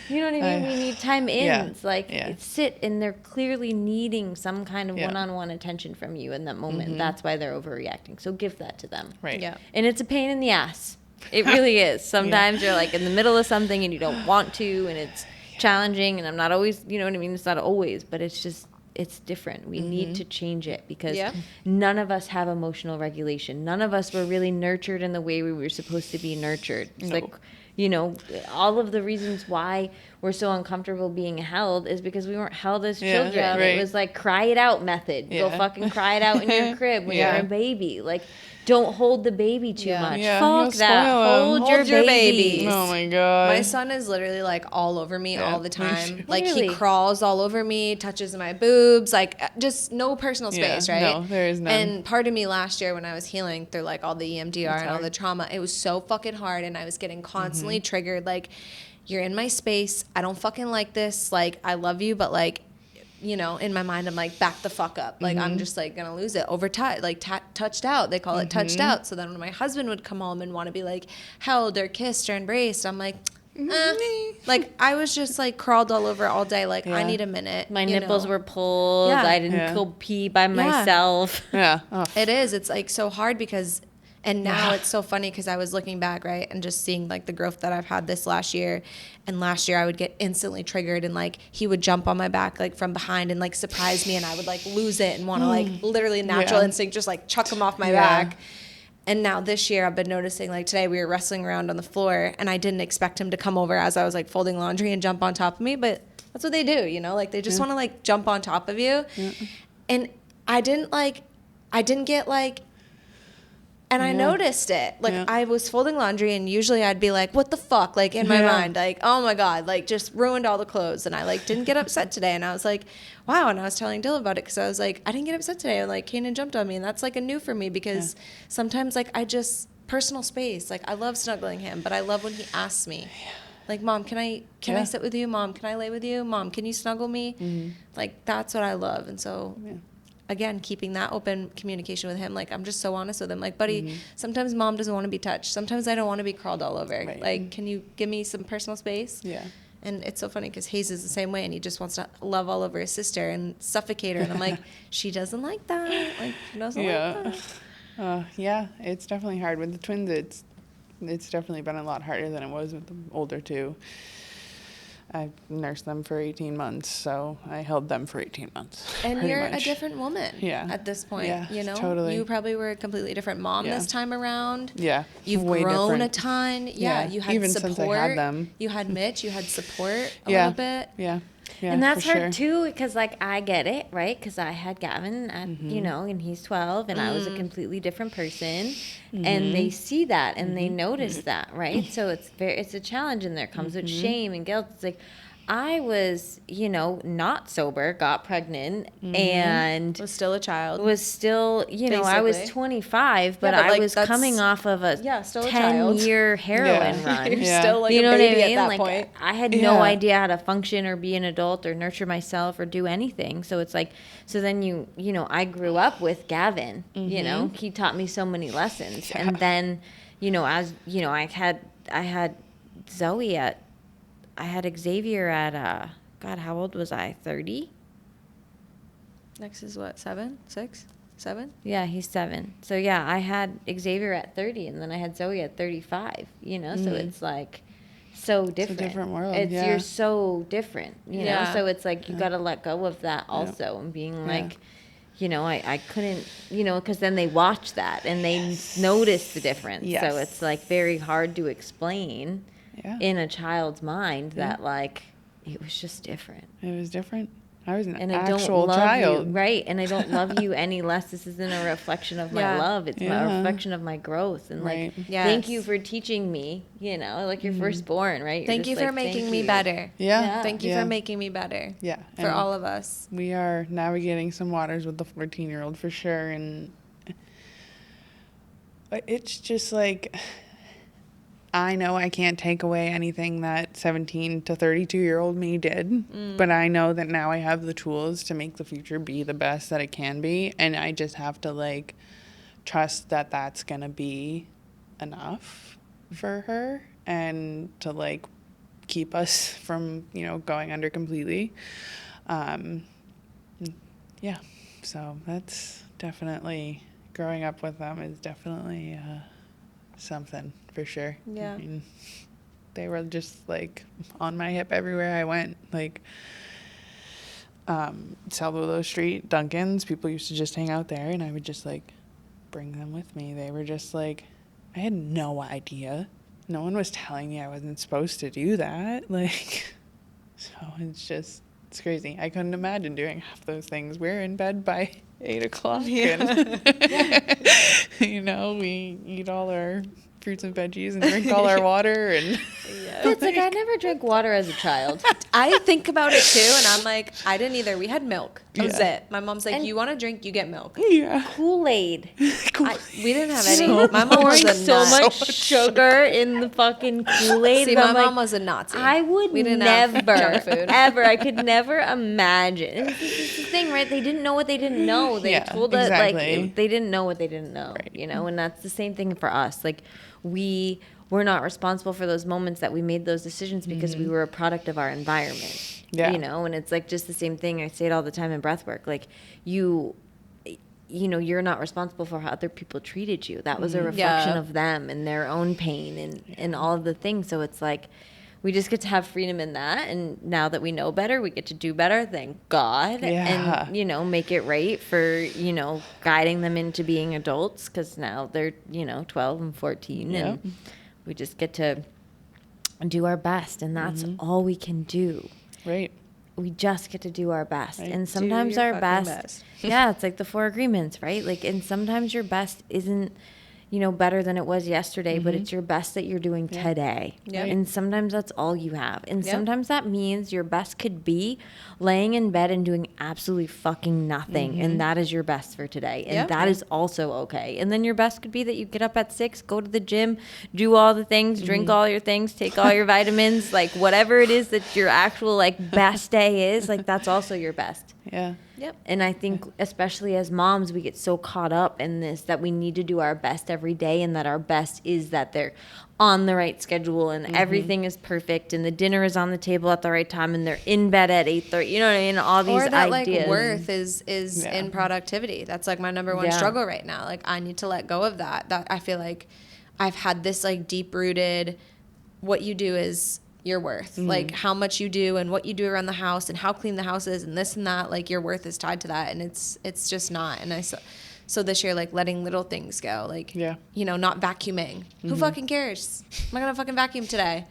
S2: you know what I mean? We need time ins. Like,
S3: Yeah.
S2: sit, and they're clearly needing some kind of one-on-one attention from you in that moment. That's why they're overreacting. So give that to them.
S3: Right.
S1: Yeah.
S2: And it's a pain in the ass. It really is. Sometimes you're like in the middle of something and you don't want to, and it's challenging, and I'm not always, you know what I mean? It's not always, but it's just, it's different. We need to change it because none of us have emotional regulation. None of us were really nurtured in the way we were supposed to be nurtured. It's like, you know, all of the reasons why we're so uncomfortable being held is because we weren't held as
S3: Yeah,
S2: children.
S3: right.
S2: It was like cry it out method. Go
S3: Yeah.
S2: fucking cry it out in your crib when
S3: Yeah.
S2: you're a baby. Like, don't hold the baby too
S1: Yeah.
S2: much.
S3: Yeah,
S2: Fuck
S3: you'll
S2: that.
S3: spoil 'em.
S2: Hold your babies.
S3: Oh my god.
S1: My son is literally like all over me
S3: Yeah,
S1: all the
S3: me
S1: time.
S3: too.
S1: Like he
S2: Literally.
S1: crawls all over me, touches my boobs, like just no personal
S3: Yeah,
S1: space, right?
S3: no, there is none.
S1: And part of me last year when I was healing through like all the EMDR
S3: It's
S1: and all
S3: hard.
S1: the trauma, it was so fucking hard, and I was getting constantly triggered. Like, you're in my space. I don't fucking like this. Like, I love you, but like, you know, in my mind, I'm like, back the fuck up. Like, I'm just like gonna lose it over time. Like, touched out. They call it touched out. So then when my husband would come home and want to be like held or kissed or embraced, I'm like, like I was just like crawled all over all day. Like, I
S3: Yeah.
S1: need a minute.
S2: My
S1: you
S2: nipples
S1: know?
S2: were pulled.
S1: Yeah.
S2: I didn't
S3: Yeah.
S2: go pee by myself.
S3: Yeah. Oh,
S1: It is. It's like so hard because, and now
S3: Yeah.
S1: it's so funny because I was looking back, right, and just seeing like the growth that I've had this last year. And last year I would get instantly triggered, and like he would jump on my back like from behind and like surprise me, and I would like lose it and want to like literally natural
S3: Yeah.
S1: instinct just like chuck him off my
S3: Yeah.
S1: back. And now this year I've been noticing, like today we were wrestling around on the floor, and I didn't expect him to come over as I was like folding laundry and jump on top of me, but that's what they do, you know, like they just want to like jump on top of you. And I didn't get like, and I noticed it. Like,
S3: Yeah.
S1: I was folding laundry, and usually I'd be like, what the fuck? Like, in my
S3: Yeah.
S1: mind, like, oh my God, like, just ruined all the clothes. And I, like, didn't get upset today. And I was like, wow. And I was telling Dylan about it because I was like, I didn't get upset today. And, like, Kanan jumped on me. And that's, like, a new for me because sometimes, like, personal space. Like, I love snuggling him, but I love when he asks me. Like, Mom, can I
S3: Yeah.
S1: sit with you? Mom, can I lay with you? Mom, can you snuggle me? Like, that's what I love. And so...
S3: Yeah.
S1: Again, keeping that open communication with him. Like, I'm just so honest with him. Like, buddy, sometimes Mom doesn't want to be touched. Sometimes I don't want to be crawled all over.
S3: Right.
S1: Like, can you give me some personal space?
S3: Yeah.
S1: And it's so funny because Hayes is the same way, and he just wants to love all over his sister and suffocate her. And I'm like, she doesn't like that. Like, she doesn't like
S3: Yeah.
S1: that.
S3: Yeah, it's definitely hard with the twins. It's definitely been a lot harder than it was with the older two. I nursed them for 18 months, so I held them for 18 months.
S1: And
S3: pretty
S1: you're
S3: much.
S1: a different woman
S3: Yeah.
S1: at this point.
S3: Yeah,
S1: you know,
S3: totally.
S1: you probably were a completely different mom
S3: Yeah.
S1: this time around.
S3: Yeah,
S1: You've
S3: way
S1: grown
S3: different.
S1: a ton. Yeah,
S3: Yeah,
S1: you had
S3: even
S1: support.
S3: since I had them.
S1: You had Mitch. You had support a
S3: Yeah.
S1: little bit.
S3: Yeah, yeah,
S2: And that's
S3: for
S2: hard
S3: sure.
S2: too, because like I get it, right? Because I had Gavin at, you know, and he's 12, and I was a completely different person, and they see that and they notice that, right? So it's a challenge, and there comes with shame and guilt. It's like, I was, you know, not sober, got pregnant, and
S1: Was still a child.
S2: was still, you know, I was
S1: Basically.
S2: 25, but,
S1: Yeah, but,
S2: I
S1: like,
S2: was
S1: that's-
S2: coming off of a
S1: Yeah, still a child.
S2: 10-year heroin
S3: Yeah.
S2: run.
S1: You're
S3: Yeah.
S1: still like
S2: You know
S1: a
S2: what I
S1: baby
S2: mean?
S1: at that
S2: Like,
S1: point.
S2: I had no
S3: Yeah.
S2: idea how to function or be an adult or nurture myself or do anything. So it's like, so then you know, I grew up with Gavin, you know, he taught me so many lessons.
S3: Yeah.
S2: And then, you know, as, you know, I had Zoe I had Xavier at, God, how old was I? 30?
S1: Next is what, 7, 6, 7?
S2: Yeah, he's 7. So yeah, I had Xavier at 30, and then I had Zoe at 35. You know, so it's like so different.
S3: different world,
S2: It's
S3: yeah.
S2: You're so different. You know,
S1: Yeah.
S2: so it's like you got to let go of that also, and being like, you know, I couldn't, you know, because then they watch that and they notice the difference.
S3: Yes.
S2: So it's like very hard to explain
S3: Yeah.
S2: in a child's mind that like it was just different.
S3: It was different. I was an
S2: And I
S3: actual
S2: don't love
S3: child.
S2: you, right? And I don't love you any less. This isn't a reflection of my
S1: Yeah.
S2: love. It's a
S3: Yeah.
S2: reflection of my growth. And like,
S3: Right.
S2: thank
S1: Yes.
S2: you for teaching me. You know, like your firstborn, right? You're
S1: Thank
S2: just
S1: you for
S2: like,
S1: making
S2: thank
S1: me
S2: you.
S1: better.
S3: Yeah.
S1: Thank you
S3: Yeah.
S1: for making me better.
S3: Yeah.
S1: For
S3: and
S1: all of us.
S3: we are navigating some waters with the 14-year-old for sure. And it's just like, I know I can't take away anything that 17 to 32-year-old me did, but I know that now I have the tools to make the future be the best that it can be. And I just have to like trust that that's going to be enough for her and to like keep us from, you know, going under completely. Yeah. So that's definitely, growing up with them is definitely something for sure.
S1: Yeah.
S3: I mean, they were just like on my hip everywhere I went. Like, South Willow Street, Duncan's, people used to just hang out there and I would just like bring them with me. They were just like, I had no idea. No one was telling me I wasn't supposed to do that. Like, So it's crazy. I couldn't imagine doing half those things. We're in bed by 8 o'clock. And, you know, we eat all our fruits and veggies and drink all our water. And
S2: It's like I never drank water as a child.
S1: I think about it too, and I'm like, I didn't either. We had milk. That was
S3: Yeah.
S1: it. My mom's like,
S2: And-
S1: you want to drink, you get milk.
S3: yeah.
S2: Kool-Aid.
S1: We didn't have any.
S3: So
S1: My mom was
S2: Pouring
S1: a
S2: so
S1: nut.
S2: much sugar in the fucking Kool-Aid.
S1: See,
S2: and
S1: my
S2: I'm
S1: mom
S2: like,
S1: was a Nazi.
S2: I would
S1: We didn't have
S2: never,
S1: junk food.
S2: ever. I could never imagine. This is the thing, right? They didn't know what they didn't know. They
S3: Yeah,
S2: told us
S3: exactly.
S2: like they didn't know what they didn't know.
S3: Right.
S2: You know, and that's the same thing for us. Like we're not responsible for those moments that we made those decisions because we were a product of our environment.
S3: Yeah.
S2: You know, and it's like just the same thing. I say it all the time in breath work. Like you know, you're not responsible for how other people treated you. That was a reflection
S1: Yeah.
S2: of them and their own pain and all of the things. So it's like we just get to have freedom in that. And now that we know better, we get to do better. Thank God.
S3: Yeah.
S2: And, you know, make it right for, you know, guiding them into being adults because now they're, you know, 12 and 14.
S3: Yep.
S2: And we just get to do our best. And that's all we can do.
S3: Right.
S2: We just get to do our best.
S3: Right.
S2: And sometimes
S1: your
S2: our
S1: fucking
S2: best,
S1: best.
S2: yeah, it's like the 4 agreements, right? Like, and sometimes your best isn't, you know, better than it was yesterday, but it's your best that you're doing today.
S1: Yeah.
S2: And sometimes that's all you have. And
S1: Yeah.
S2: sometimes that means your best could be laying in bed and doing absolutely fucking nothing. And that is your best for today. And
S1: Yeah.
S2: that is also okay. And then your best could be that you get up at 6, go to the gym, do all the things, drink all your things, take all your vitamins, like whatever it is that your actual like best day is, like that's also your best.
S3: Yeah.
S1: Yep.
S2: And I think especially as moms, we get so caught up in this that we need to do our best every day and that our best is that they're on the right schedule and everything is perfect and the dinner is on the table at the right time and they're in bed at 8:30. You know what I mean? All these
S1: Or that
S2: ideas.
S1: like worth is
S3: Yeah.
S1: in productivity. That's like my number one
S2: Yeah.
S1: struggle right now. Like I need to let go of that. That I feel like I've had this like deep rooted what you do is your worth. Like how much you do and what you do around the house and how clean the house is and this and that, like your worth is tied to that and it's just not. And so this year like letting little things go, like
S3: Yeah.
S1: you know, not vacuuming. Who fucking cares? I'm not gonna fucking vacuum today.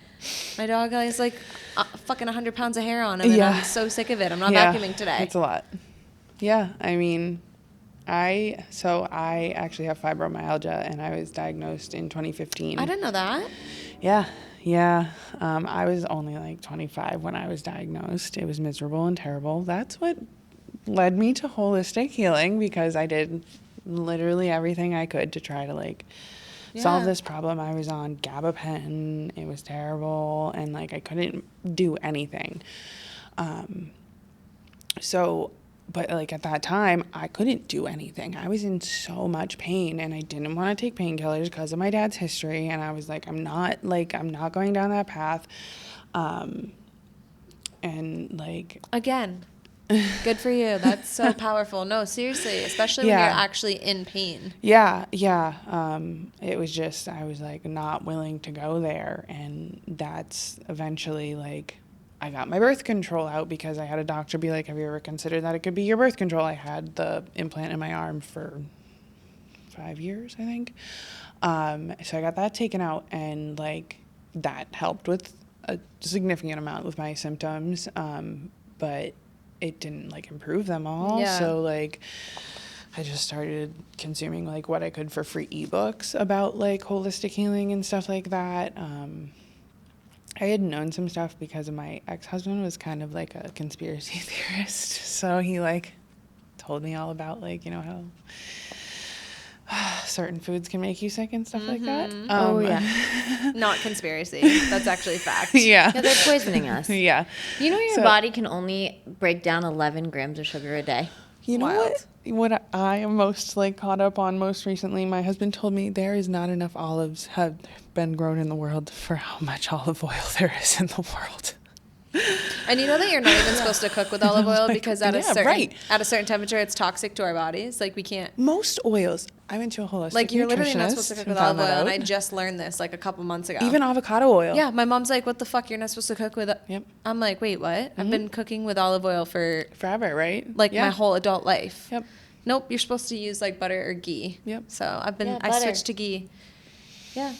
S1: My dog has like fucking 100 pounds of hair on him and
S3: Yeah.
S1: I'm so sick of it. I'm not
S3: Yeah,
S1: vacuuming today.
S3: It's a lot. Yeah, I mean, I actually have fibromyalgia, and I was diagnosed in 2015.
S1: I didn't know that.
S3: Yeah. I was only like 25 when I was diagnosed. It was miserable and terrible. That's what led me to holistic healing because I did literally everything I could to try to like solve
S1: Yeah.
S3: this problem. I was on gabapentin. It was terrible, and like I couldn't do anything. But like at that time, I couldn't do anything. I was in so much pain and I didn't want to take painkillers because of my dad's history. And I was like, I'm not going down that path. And like,
S1: Again, good for you. That's so powerful. No, seriously, especially when
S3: Yeah.
S1: you're actually in pain.
S3: yeah. It was just, I was like not willing to go there. And that's eventually like, I got my birth control out because I had a doctor be like, have you ever considered that it could be your birth control? I had the implant in my arm for 5 years, I think. So I got that taken out and like that helped with a significant amount with my symptoms. But it didn't like improve them all.
S1: Yeah.
S3: So like I just started consuming like what I could for free ebooks about like holistic healing and stuff like that. I had known some stuff because of my ex-husband was kind of like a conspiracy theorist. So he like told me all about like, you know, how certain foods can make you sick and stuff like that.
S2: Oh, yeah.
S1: Not conspiracy. That's actually fact.
S3: Yeah.
S2: Yeah, they're poisoning us.
S3: Yeah.
S2: You know your
S3: So-
S2: body can only break down 11 grams of sugar a day.
S3: You know
S1: Wild.
S3: what I am most like caught up on most recently? My husband told me there is not enough olives have been grown in the world for how much olive oil there is in the world.
S1: And you know that you're not even supposed to cook with olive oil
S3: like,
S1: because at a
S3: yeah,
S1: certain
S3: right.
S1: at a certain temperature it's toxic to our bodies. Like we can't.
S3: Most oils, I went to a holistic
S1: Like you're literally not
S3: nutritionist
S1: supposed to cook
S3: and
S1: with olive
S3: found
S1: oil,
S3: that
S1: and I
S3: out.
S1: just learned this like a couple months ago.
S3: Even avocado oil.
S1: Yeah, my mom's like, "What the fuck? You're not supposed to cook with."
S3: Yep.
S1: I'm like, "Wait, what? I've been cooking with olive oil for
S3: Forever, right?
S1: like
S3: Yeah.
S1: my whole adult life."
S3: Yep.
S1: Nope, you're supposed to use like butter or ghee.
S3: Yep.
S1: So I
S2: Yeah,
S1: I
S2: butter.
S1: switched to ghee.
S2: Yeah.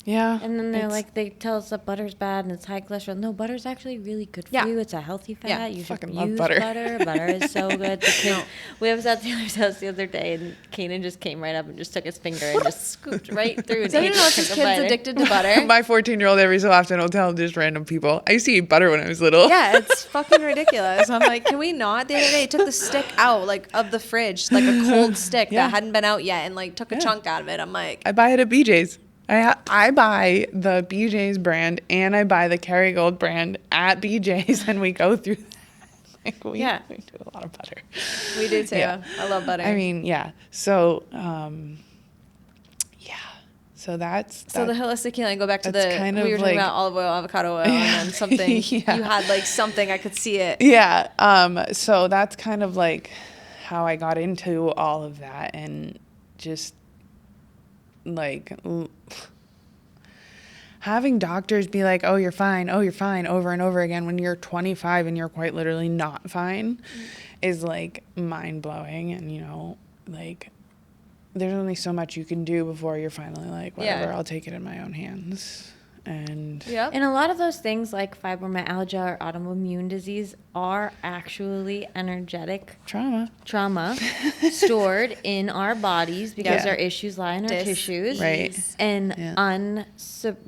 S3: Yeah.
S2: And then they're
S3: it's
S2: like, they tell us that butter's bad and it's high cholesterol. No, butter's actually really good for
S1: Yeah.
S2: you. It's a healthy fat.
S1: Yeah.
S2: You should
S3: Fucking love
S2: use
S3: butter.
S2: Butter is so good. The kids, we was at Taylor's house the other day, and Kanan just came right up and just took his finger and just scooped right through.
S1: So you know if his kid's addicted to butter?
S3: My 14-year-old every so often will tell just random people. I used to eat butter when I was little.
S1: Yeah, it's fucking ridiculous. I'm like, can we not? The other day, he took the stick out, like, of the fridge, like a cold stick
S3: Yeah.
S1: that hadn't been out yet, and, like, took a
S3: Yeah.
S1: chunk out of it. I'm like,
S3: I buy it at BJ's. I buy the BJ's brand and I buy the Kerrygold brand at BJ's, and we go through that. Like we do a lot of butter.
S1: we do too.
S3: Yeah.
S1: I love butter.
S3: I mean, yeah. So, yeah. So that's
S1: so the holistic healing, go back to
S3: that's
S1: the,
S3: kind
S1: we
S3: of
S1: were talking
S3: like-
S1: about olive oil, avocado oil, and then something,
S3: Yeah.
S1: you had, like, something, I could see it.
S3: Yeah. So that's kind of like how I got into all of that, and just like having doctors be like, oh, you're fine, over and over again when you're 25 and you're quite literally not fine is like mind blowing. And, you know, like there's only so much you can do before you're finally like, whatever,
S1: Yeah.
S3: I'll take it in my own hands. And
S1: Yep.
S2: And a lot of those things like fibromyalgia or autoimmune disease are actually energetic
S3: trauma.
S2: stored in our bodies because
S3: Yeah.
S2: our issues lie in our tissues.
S3: Right.
S2: And
S3: Yeah.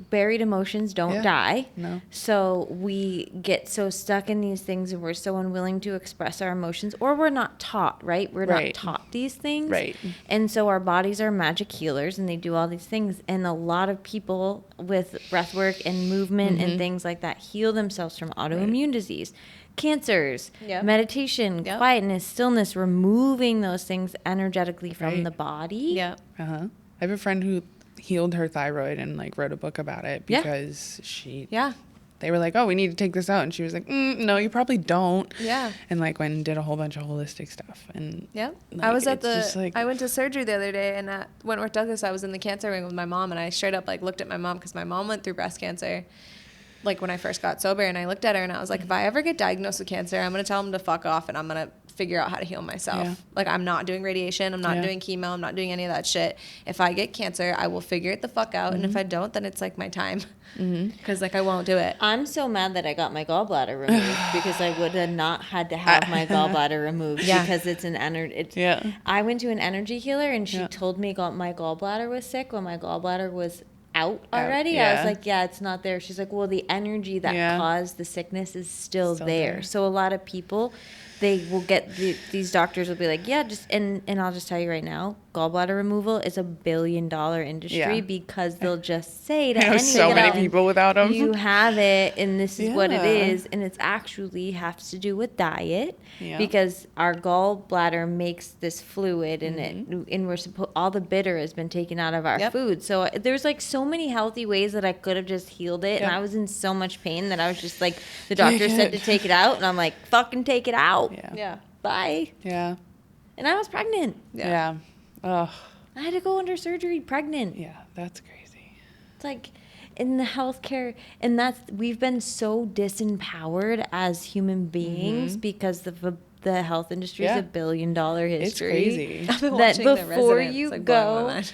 S2: buried emotions don't
S3: Yeah.
S2: die.
S3: No.
S2: So we get so stuck in these things and we're so unwilling to express our emotions, or we're not taught, right? We're
S3: Right.
S2: not taught these things.
S3: Right.
S2: And so our bodies are magic healers and they do all these things. And a lot of people with breath work and movement and things like that heal themselves from autoimmune disease, cancers,
S1: Yep.
S2: meditation,
S1: Yep.
S2: quietness, stillness, removing those things energetically from
S3: Right.
S2: the body.
S1: Yeah.
S3: I have a friend who healed her thyroid and like wrote a book about it
S2: Yeah.
S3: because
S1: Yeah.
S3: they were like, oh, we need to take this out. And she was like, no, you probably don't.
S1: Yeah.
S3: And like went and did a whole bunch of holistic stuff. And
S1: Yep.
S3: like,
S1: I was at
S3: it's just, like-
S1: I went to surgery the other day, and at Wentworth Douglas, I was in the cancer wing with my mom, and I straight up, like, looked at my mom, because my mom went through breast cancer, like, when I first got sober, and I looked at her, and I was like, if I ever get diagnosed with cancer, I'm going to tell them to fuck off, and I'm going to figure out how to heal myself.
S3: Yeah.
S1: Like, I'm not doing radiation, I'm not
S3: Yeah.
S1: doing chemo, I'm not doing any of that shit. If I get cancer, I will figure it the fuck out, and if I don't, then it's, like, my time. Because, like, I won't do it.
S2: I'm so mad that I got my gallbladder removed because I would have not had to have my gallbladder removed
S1: Yeah.
S2: because it's an energy.
S3: Yeah.
S2: I went to an energy healer and she
S3: Yeah.
S2: told me my gallbladder was sick when my gallbladder was out
S3: Out,
S2: already. I was
S3: yeah.
S2: like, yeah, it's not there. She's like, well, the energy that
S3: Yeah.
S2: caused the sickness is still
S3: Still
S2: there.
S3: there.
S2: So a lot of people, they will get these doctors will be like, yeah, just and I'll just tell you right now, gallbladder removal is $1 billion industry
S3: Yeah.
S2: because they'll just say to
S3: I know so
S2: anyone,
S3: many people without them.
S2: you have it and this is what it
S3: Yeah.
S2: is, and it's actually has to do with diet
S3: Yeah.
S2: because our gallbladder makes this fluid and we're supposed all the bitter has been taken out of our
S1: Yep.
S2: food. So there's like so many healthy ways that I could have just healed it, and
S3: Yep.
S2: I was in so much pain that I was just like, the doctor said to take it out, and I'm like, fucking take it out.
S3: Yeah.
S1: Yeah.
S2: Bye.
S3: Yeah.
S2: And I was pregnant.
S3: Yeah. Oh,
S2: I had to go under surgery pregnant.
S3: yeah. That's crazy.
S2: It's like in the healthcare, and we've been so disempowered as human beings because the health industry is
S3: Yeah.
S2: $1 billion history.
S3: It's crazy.
S1: I've been
S2: That
S1: watching The
S2: before
S1: Resident.
S2: you
S1: It's, like, blowing my
S2: go,
S1: mind.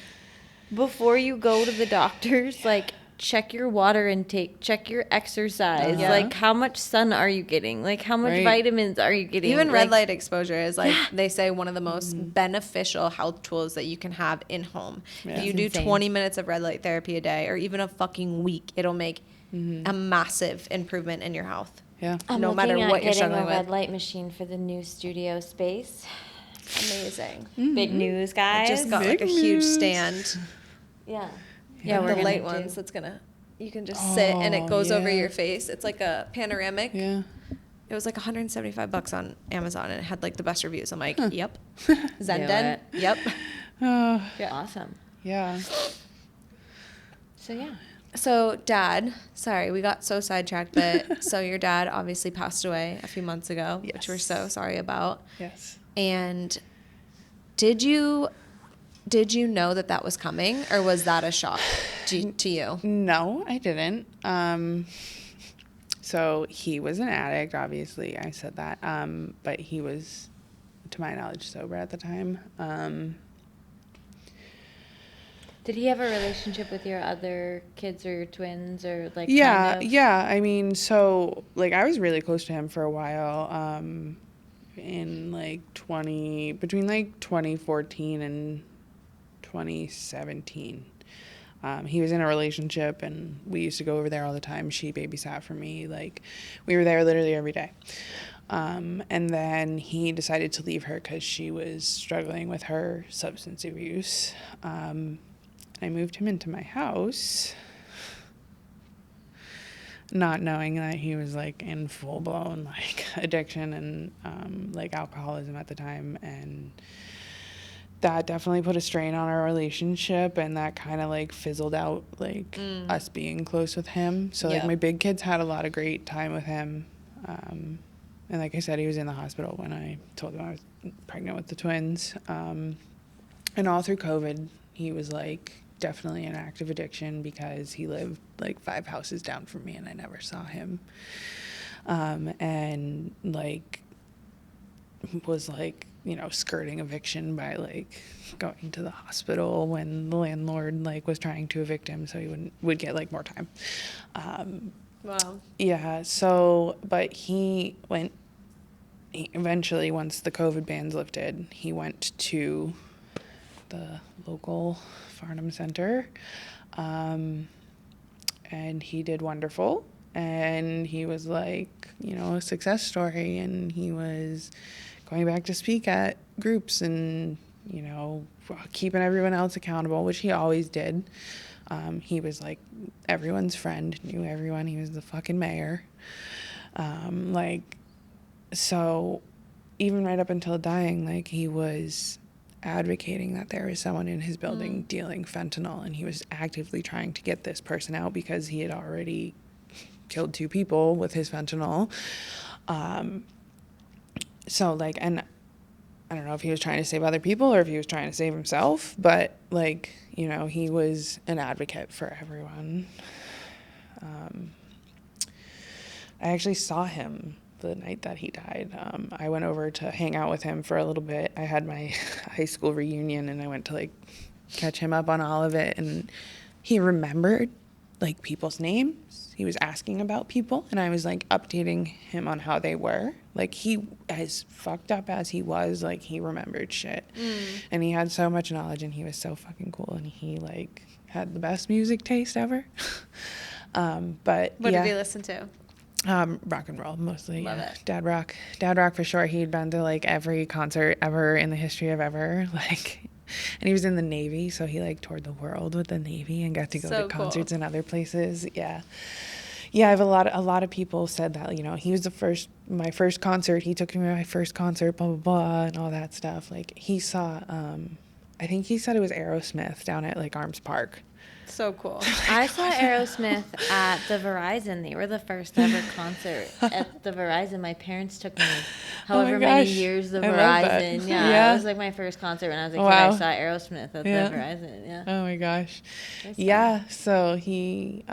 S2: before you go to the doctors, like check your water intake, check your exercise,
S1: Yeah.
S2: like how much sun are you getting, like how much
S3: Right.
S2: vitamins are you getting.
S1: Even
S2: like,
S1: red light exposure is like they say one of the most beneficial health tools that you can have in home.
S3: Yeah.
S1: If you
S2: It's
S1: do
S2: insane.
S1: 20 minutes of red light therapy a day or even a fucking week, it'll make a massive improvement in your health.
S3: Yeah.
S2: I'm
S1: no matter
S2: looking at
S1: what you're
S2: getting
S1: struggling
S2: a
S1: with.
S2: red light machine for the new studio space.
S1: Amazing.
S2: Big news, guys.
S1: Just got
S3: Big
S1: like a huge
S3: news.
S1: stand.
S2: yeah.
S3: Yeah,
S2: we're
S1: The
S2: gonna
S1: light
S2: do-
S1: ones that's gonna you can just sit and it
S3: Oh,
S1: goes over
S3: yeah.
S1: your face. It's like a panoramic.
S3: Yeah.
S1: It was like $175 on Amazon and it had like the best reviews. I'm like, yep.
S2: Do
S1: Zenden.
S2: it.
S1: Yep.
S3: Oh,
S2: Yeah. Awesome.
S3: yeah.
S2: So yeah.
S1: So, Dad, sorry, we got so sidetracked, but so your dad obviously passed away a few months ago, which we're
S3: Yes.
S1: so sorry about.
S3: Yes.
S1: And did you know that was coming, or was that a shock to you?
S3: No, I didn't. So he was an addict, obviously. I said that. But he was, to my knowledge, sober at the time.
S2: Did he have a relationship with your other kids or your twins or like
S3: Yeah,
S2: kind of?
S3: yeah. I mean, so like I was really close to him for a while. In like between like 2014 and 2017. He was in a relationship and we used to go over there all the time. She babysat for me. Like we were there literally every day. And then he decided to leave her because she was struggling with her substance abuse. I moved him into my house, not knowing that he was like in full blown like addiction and like alcoholism at the time. And that definitely put a strain on our relationship, and that kind of like fizzled out like us being close with him. So like
S1: Yep.
S3: my big kids had a lot of great time with him. And like I said, he was in the hospital when I told him I was pregnant with the twins. And all through COVID, he was like definitely an active addiction because he lived like 5 houses down from me and I never saw him. And like was like, you know, skirting eviction by like going to the hospital when the landlord like was trying to evict him so he would get like more time.
S1: Wow.
S3: Yeah, so but he eventually, once the COVID bans lifted, he went to the local Farnham Center, and he did wonderful. And he was like, you know, a success story. And he was going back to speak at groups and, you know, keeping everyone else accountable, which he always did. He was like everyone's friend, knew everyone. He was the fucking mayor. So even right up until dying, like he was advocating that there was someone in his building dealing fentanyl, and he was actively trying to get this person out because he had already killed 2 people with his fentanyl. So like, and I don't know if he was trying to save other people or if he was trying to save himself, but like, you know, he was an advocate for everyone. I actually saw him the night that he died. I went over to hang out with him for a little bit. I had my high school reunion and I went to like catch him up on all of it, and he remembered like people's names. He was asking about people and I was like updating him on how they were. Like he, as fucked up as he was, like he remembered shit. And he had so much knowledge and he was so fucking cool, and he like had the best music taste ever. But
S1: What
S3: yeah.
S1: did he listen to?
S3: Rock and roll mostly.
S1: Love
S3: Yeah.
S1: it.
S3: Dad rock for sure. He'd been to like every concert ever in the history of ever, like, and he was in the Navy, so he like toured the world with the Navy and got to go
S1: So
S3: to concerts
S1: cool.
S3: in other places. Yeah, I have a lot of people said that, you know, he was my first concert. He took me to my first concert, blah blah blah, and all that stuff. Like he saw, I think he said it was Aerosmith down at like Arms Park.
S1: So cool.
S2: I saw Aerosmith at the Verizon. They were the first ever concert at the Verizon. My parents took me however many
S3: gosh.
S2: years the
S3: I love that.
S2: Verizon.
S3: Yeah.
S2: It was like my first concert when I was a kid.
S3: Wow.
S2: I saw Aerosmith at
S3: Yeah.
S2: the Verizon. Yeah.
S3: Oh my gosh.
S2: That's
S3: Yeah. So he,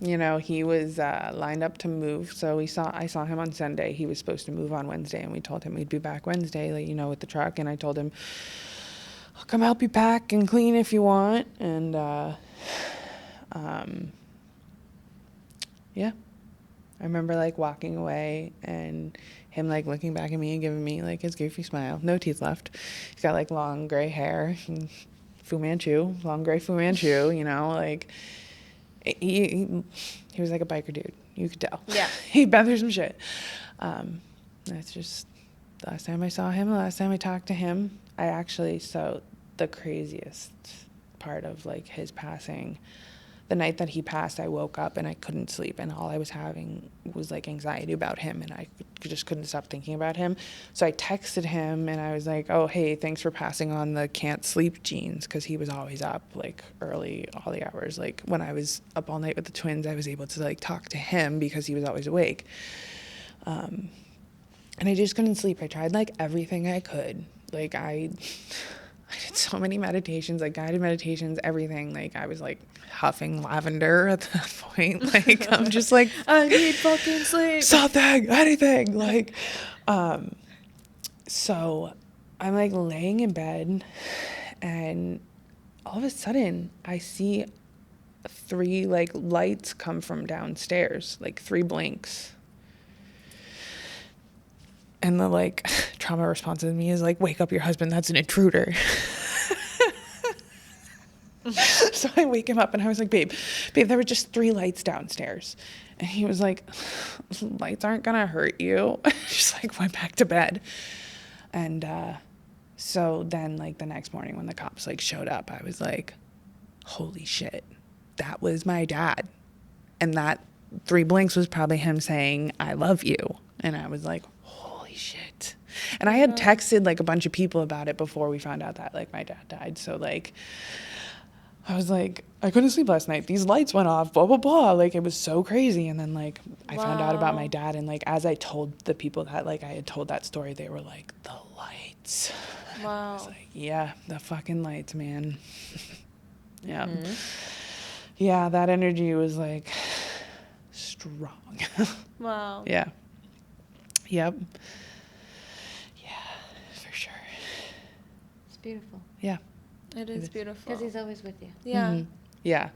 S3: you know, he was lined up to move. So I saw him on Sunday. He was supposed to move on Wednesday, and we told him we'd be back Wednesday, like, you know, with the truck. And I told him, I'll come help you pack and clean if you want. And yeah, I remember like walking away and him like looking back at me and giving me like his goofy smile. No teeth left. He's got like long gray hair, and long gray Fu Manchu, you know, like he was like a biker dude. You could tell.
S1: Yeah.
S3: He'd been through some shit. That's just the last time I saw him, the last time I talked to him. So the craziest part of like his passing, the night that he passed, I woke up and I couldn't sleep, and all I was having was like anxiety about him, and I just couldn't stop thinking about him. So I texted him and I was like, oh, hey, thanks for passing on the can't sleep genes, because he was always up like early, all the hours. Like when I was up all night with the twins, I was able to like talk to him because he was always awake. And I just couldn't sleep. I tried like everything I could. Like I did so many meditations, like guided meditations, everything. Like I was like huffing lavender at that point. Like I'm just like,
S1: I need fucking sleep.
S3: Something, anything. Like, so I'm like laying in bed, and all of a sudden I see 3 like lights come from downstairs, like 3 blinks. And the like trauma response in me is like, wake up your husband, that's an intruder. So I wake him up and I was like, babe, there were just 3 lights downstairs. And he was like, lights aren't gonna hurt you. Just like went back to bed. And so then like the next morning when the cops like showed up, I was like, holy shit, that was my dad. And that 3 blinks was probably him saying, I love you. And I was like, holy shit. And I had texted like a bunch of people about it before we found out that like my dad died. So like, I was like, I couldn't sleep last night. These lights went off, blah, blah, blah. Like, it was so crazy. And then, like, I found out about my dad. And, like, as I told the people that, like, I had told that story, they were like, the lights.
S1: Wow.
S3: I was like, yeah, the fucking lights, man. Yeah. Mm-hmm. Yeah, that energy was, like, strong.
S1: Wow.
S3: Yeah. Yep. Yeah, for sure.
S2: It's beautiful.
S3: Yeah.
S1: It is beautiful.
S2: Because he's always with you.
S1: Yeah.
S3: Mm-hmm. Yeah.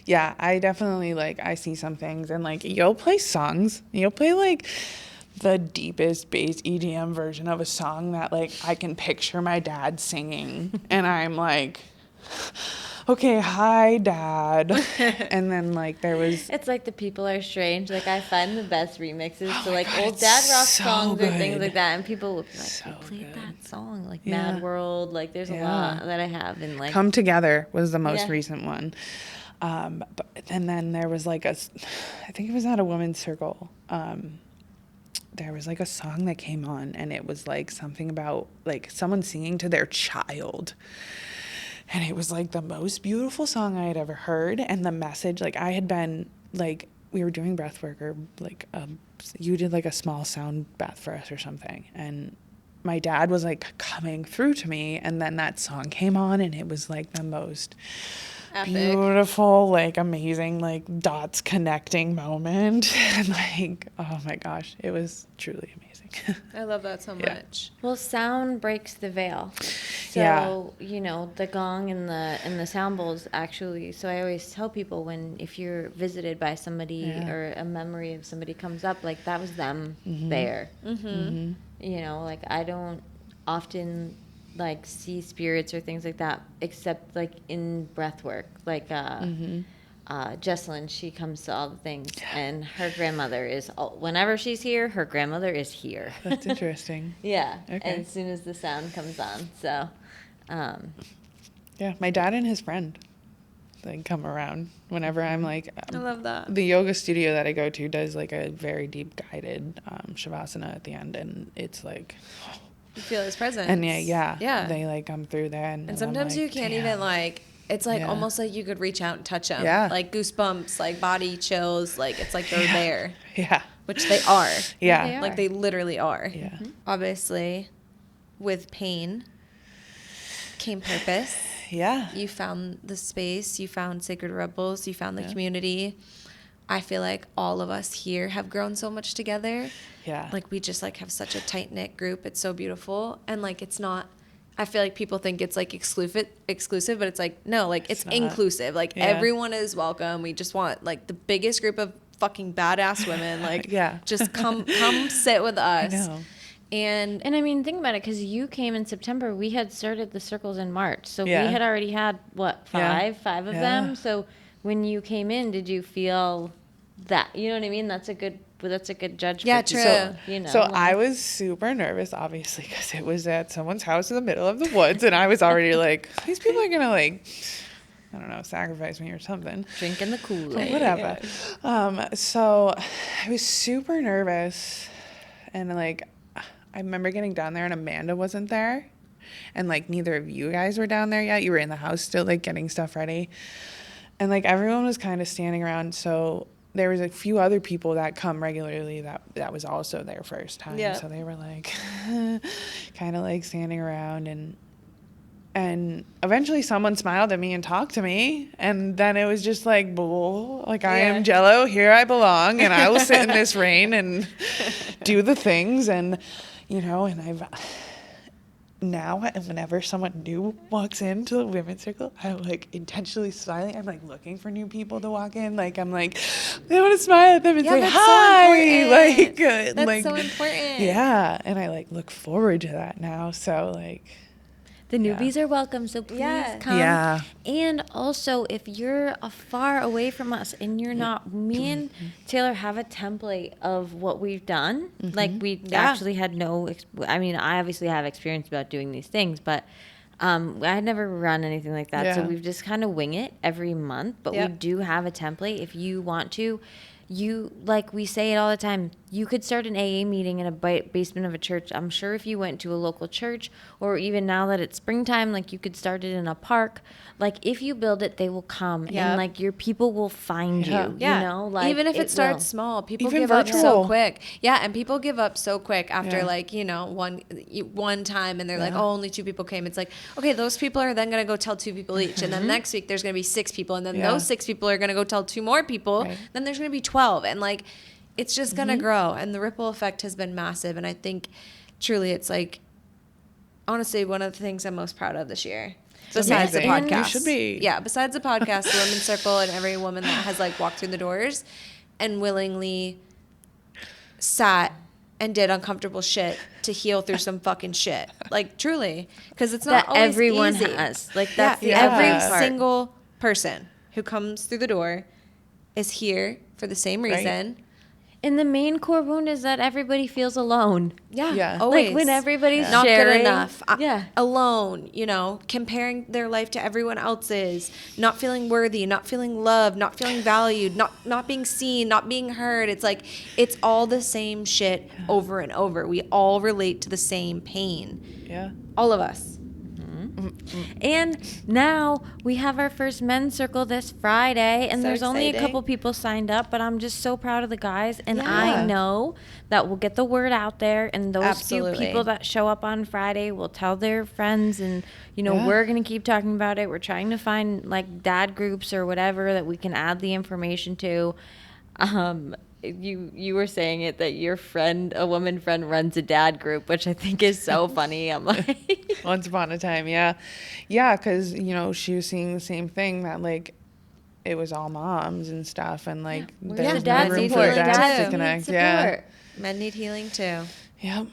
S3: Yeah. I definitely like, I see some things and like, you'll play songs, you'll play like the deepest bass EDM version of a song that like I can picture my dad singing and I'm like, okay, hi dad. And then like there was,
S2: It's like the people are strange. Like I find the best remixes to like
S3: God,
S2: old dad rock
S3: so
S2: songs
S3: good.
S2: or things like that, and people will be like,
S3: So
S2: "Who played
S3: good.
S2: that song?" Like
S3: Yeah.
S2: Mad World. Like there's a lot that I have, and like
S3: Come Together was the most
S2: Yeah.
S3: recent one. But and then there was like I think it was at a women's circle. There was like a song that came on and it was like something about like someone singing to their child. And it was like the most beautiful song I had ever heard. And the message, like I had been like, we were doing breath work or like, you did like a small sound bath for us or something. And my dad was like coming through to me. And then that song came on and it was like the most
S1: Epic.
S3: beautiful, like amazing, like dots connecting moment. And like, oh my gosh, it was truly amazing.
S1: I love that so
S3: Yeah.
S1: much.
S2: well, sound breaks the veil. So
S3: Yeah.
S2: you know the gong and the sound bowls actually. So I always tell people if you're visited by somebody
S3: Yeah.
S2: or a memory of somebody comes up, like that was them
S3: Mm-hmm.
S2: there.
S3: Mm-hmm.
S2: You know, like I don't often like see spirits or things like that except like in breath work. Like Jesselyn, she comes to all the things, and her grandmother is whenever she's here, her grandmother is here.
S3: That's interesting.
S2: Yeah,
S3: Okay.
S2: as soon as the sound comes on. So,
S3: Yeah, my dad and his friend like come around whenever I'm like
S1: I love that.
S3: the yoga studio that I go to does like a very deep guided shavasana at the end and it's like
S1: You feel his presence.
S3: and yeah
S1: Yeah.
S3: they like come through there and I'm
S1: sometimes
S3: like,
S1: you can't
S3: damn.
S1: even like, it's like
S3: Yeah.
S1: almost like you could reach out and touch them.
S3: Yeah.
S1: Like goosebumps, like body chills, like it's like they're there,
S3: Yeah,
S1: which they are.
S3: yeah,
S2: They are.
S1: Like they literally are.
S3: yeah,
S1: Obviously, with pain came purpose.
S3: yeah,
S1: You found the space, you found Sacred Rebels, you found the
S3: Yeah.
S1: community. I feel like all of us here have grown so much together.
S3: yeah.
S1: Like we just like have such a tight knit group. It's so beautiful. And like it's not, I feel like people think it's like exclusive, but it's like no, like it's
S3: not.
S1: inclusive. Like
S3: Yeah.
S1: everyone is welcome. We just want like the biggest group of fucking badass women. Like
S3: Yeah.
S1: just come sit with us.
S3: I know.
S1: And
S2: and I mean, think about it, because you came in September. We had started the circles in March, so
S3: Yeah.
S2: we had already had what
S3: Yeah.
S2: five of
S3: Yeah.
S2: them. So when you came in, did you feel that? You know what I mean? That's a good judgment.
S1: Yeah, true.
S2: So, you know,
S3: So
S2: like-
S3: I was super nervous, obviously, because it was at someone's house in the middle of the woods, and I was already like, these people are gonna like, I don't know, sacrifice me or something.
S2: drinking the Kool-Aid.
S3: Whatever. So I was super nervous, and like, I remember getting down there, and Amanda wasn't there, and like neither of you guys were down there yet. You were in the house still, like getting stuff ready, and like everyone was kind of standing around. So there was a few other people that come regularly that was also their first time.
S1: Yeah.
S3: So they were like kind of like standing around and eventually someone smiled at me and talked to me. And then it was just like, bull, like I
S1: Yeah.
S3: am Jello, here I belong, and I will sit in this rain and do the things. And, you know, and now, and whenever someone new walks into the women's circle, I'm like intentionally smiling. I'm like looking for new people to walk in. Like I'm like, I want to smile at them and say
S1: that's
S3: hi.
S1: so
S3: Like
S1: important. That's
S3: like
S1: so important.
S3: yeah, and I like look forward to that now. So like.
S2: The newbies are welcome, so please come.
S3: Yeah.
S2: And also, if you're far away from us and you're not, me and Taylor have a template of what we've done. Like, we actually had I mean, I obviously have experience about doing these things, but I had never run anything like that. So we've just kind of wing it every month. But we do have a template. If you want to, like we say it all the time, you could start an AA meeting in a basement of a church. I'm sure if you went to a local church, or even now that it's springtime, like you could start it in a park. Like if you build it, they will come, and like your people will find you. You know, like
S1: even if it starts small, people give up so quick. Yeah, and people give up so quick after like one time, and they're like, oh, only 2 people came. It's like, okay, those people are then gonna go tell 2 people each, and then next week there's gonna be 6 people, and then those 6 people are gonna go tell 2 more people. Then there's gonna be 12, and like it's just gonna grow, and the ripple effect has been massive. And I think truly it's like honestly one of the things I'm most proud of this year. Besides the podcast.
S3: You should be.
S1: Yeah, besides the podcast, the Women's Circle, and every woman that has like walked through the doors and willingly sat and did uncomfortable shit to heal through some fucking shit. Like truly, because it's not always
S2: everyone
S1: easy.
S2: has. Like that's
S1: every single person who comes through the door is here for the same reason.
S2: And the main core wound is that everybody feels alone.
S1: Yeah. Always.
S2: Like when everybody's
S1: not
S2: sharing,
S1: good enough. Alone, comparing their life to everyone else's, not feeling worthy, not feeling loved, not feeling valued, not being seen, not being heard. It's like, it's all the same shit over and over. We all relate to the same pain.
S3: Yeah.
S1: All of us.
S2: And now we have our first men's circle this Friday, and there's only a couple people signed up, but I'm just so proud of the guys, and I know that we'll get the word out there, and those few people that show up on Friday will tell their friends, and we're going to keep talking about it. We're trying to find like dad groups or whatever that we can add the information to. You were saying it that your friend, a woman friend, runs a dad group, which I think is so funny. I'm like,
S3: once upon a time, because she was seeing the same thing, that like it was all moms and stuff, and like there's no room for dads to connect.
S1: Men need healing too.
S3: Yeah,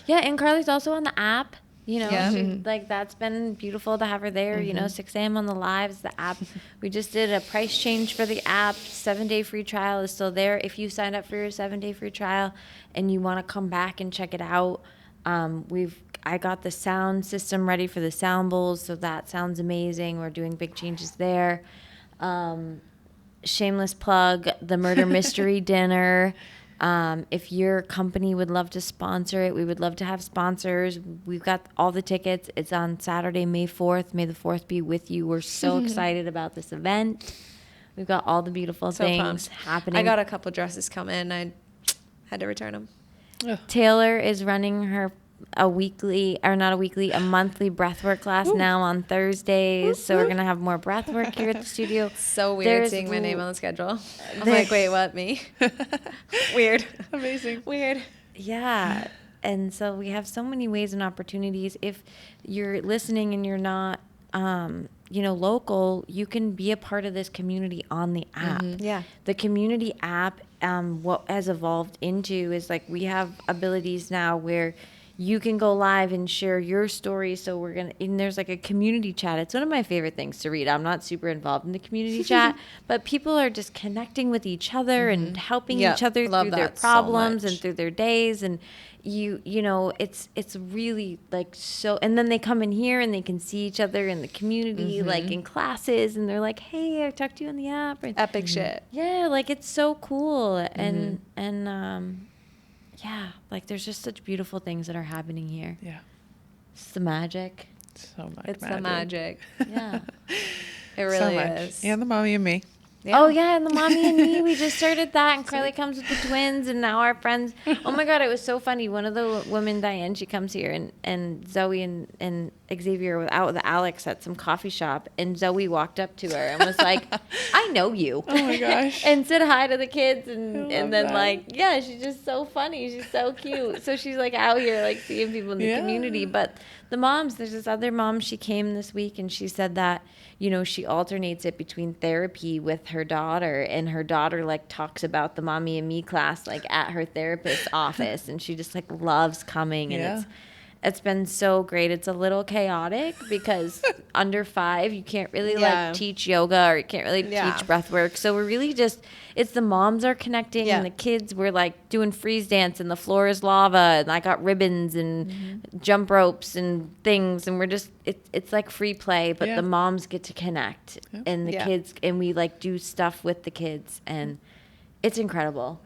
S2: and Carly's also on the app. Like that's been beautiful to have her there. 6 a.m. on the lives, the app. We just did a price change for the app. 7-day free trial is still there. If you sign up for your 7-day free trial and you want to come back and check it out, I got the sound system ready for the sound bowls, so that sounds amazing. We're doing big changes there. Shameless plug, the murder mystery dinner. If your company would love to sponsor it, we would love to have sponsors. We've got all the tickets. It's on Saturday, May 4th. May the 4th be with you. We're so excited about this event. We've got all the beautiful things happening.
S1: I got a couple dresses come in. I had to return them.
S2: Taylor is running a monthly breathwork class now on Thursdays. So we're going to have more breathwork here at the studio.
S1: So weird seeing my name on the schedule. I'm like, wait, what, me? Weird.
S3: Amazing.
S1: Weird.
S2: Yeah. And so we have so many ways and opportunities. If you're listening and you're not, local, you can be a part of this community on the app.
S1: Yeah.
S2: The community app, what has evolved into is like we have abilities now where you can go live and share your story. So and there's like a community chat. It's one of my favorite things to read. I'm not super involved in the community chat, but people are just connecting with each other and helping each other through their problems and through their days. And it's really like so, and then they come in here and they can see each other in the community, like in classes, and they're like, hey, I talked to you on the app. And,
S1: epic shit.
S2: Yeah. Like it's so cool. And like there's just such beautiful things that are happening here.
S3: Yeah.
S2: It's the magic.
S3: So much
S1: It's the magic.
S2: Yeah.
S1: It really is.
S3: And the mommy and me.
S1: Yeah.
S2: Oh, yeah, and the Mommy and Me, we just started that, and Carly comes with the twins, and now our friends. Oh, my God, it was so funny. One of the women, Diane, she comes here, and Zoe and Xavier were out with Alex at some coffee shop, and Zoe walked up to her and was like, I know you.
S3: Oh, my gosh.
S2: And said hi to the kids,
S3: I
S2: and
S3: love
S2: then,
S3: that.
S2: like, yeah, she's just so funny. She's so cute. So she's, like, out here, like, seeing people in the community. But the moms, there's this other mom, she came this week, and she said that, you know, she alternates it between therapy with her daughter, and her daughter, like, talks about the Mommy and Me class, like, at her therapist's office, and she just, like, loves coming, and it's been so great. It's a little chaotic because under 5, you can't really, like, teach yoga, or you can't really teach breath work, so we're really just, it's the moms are connecting, and the kids, we're, like, doing freeze dance, and the floor is lava, and I got ribbons, and jump ropes, and things, and we're just, it's like free play, but the moms get to connect, and the kids, and we, like, do stuff with the kids, and it's incredible.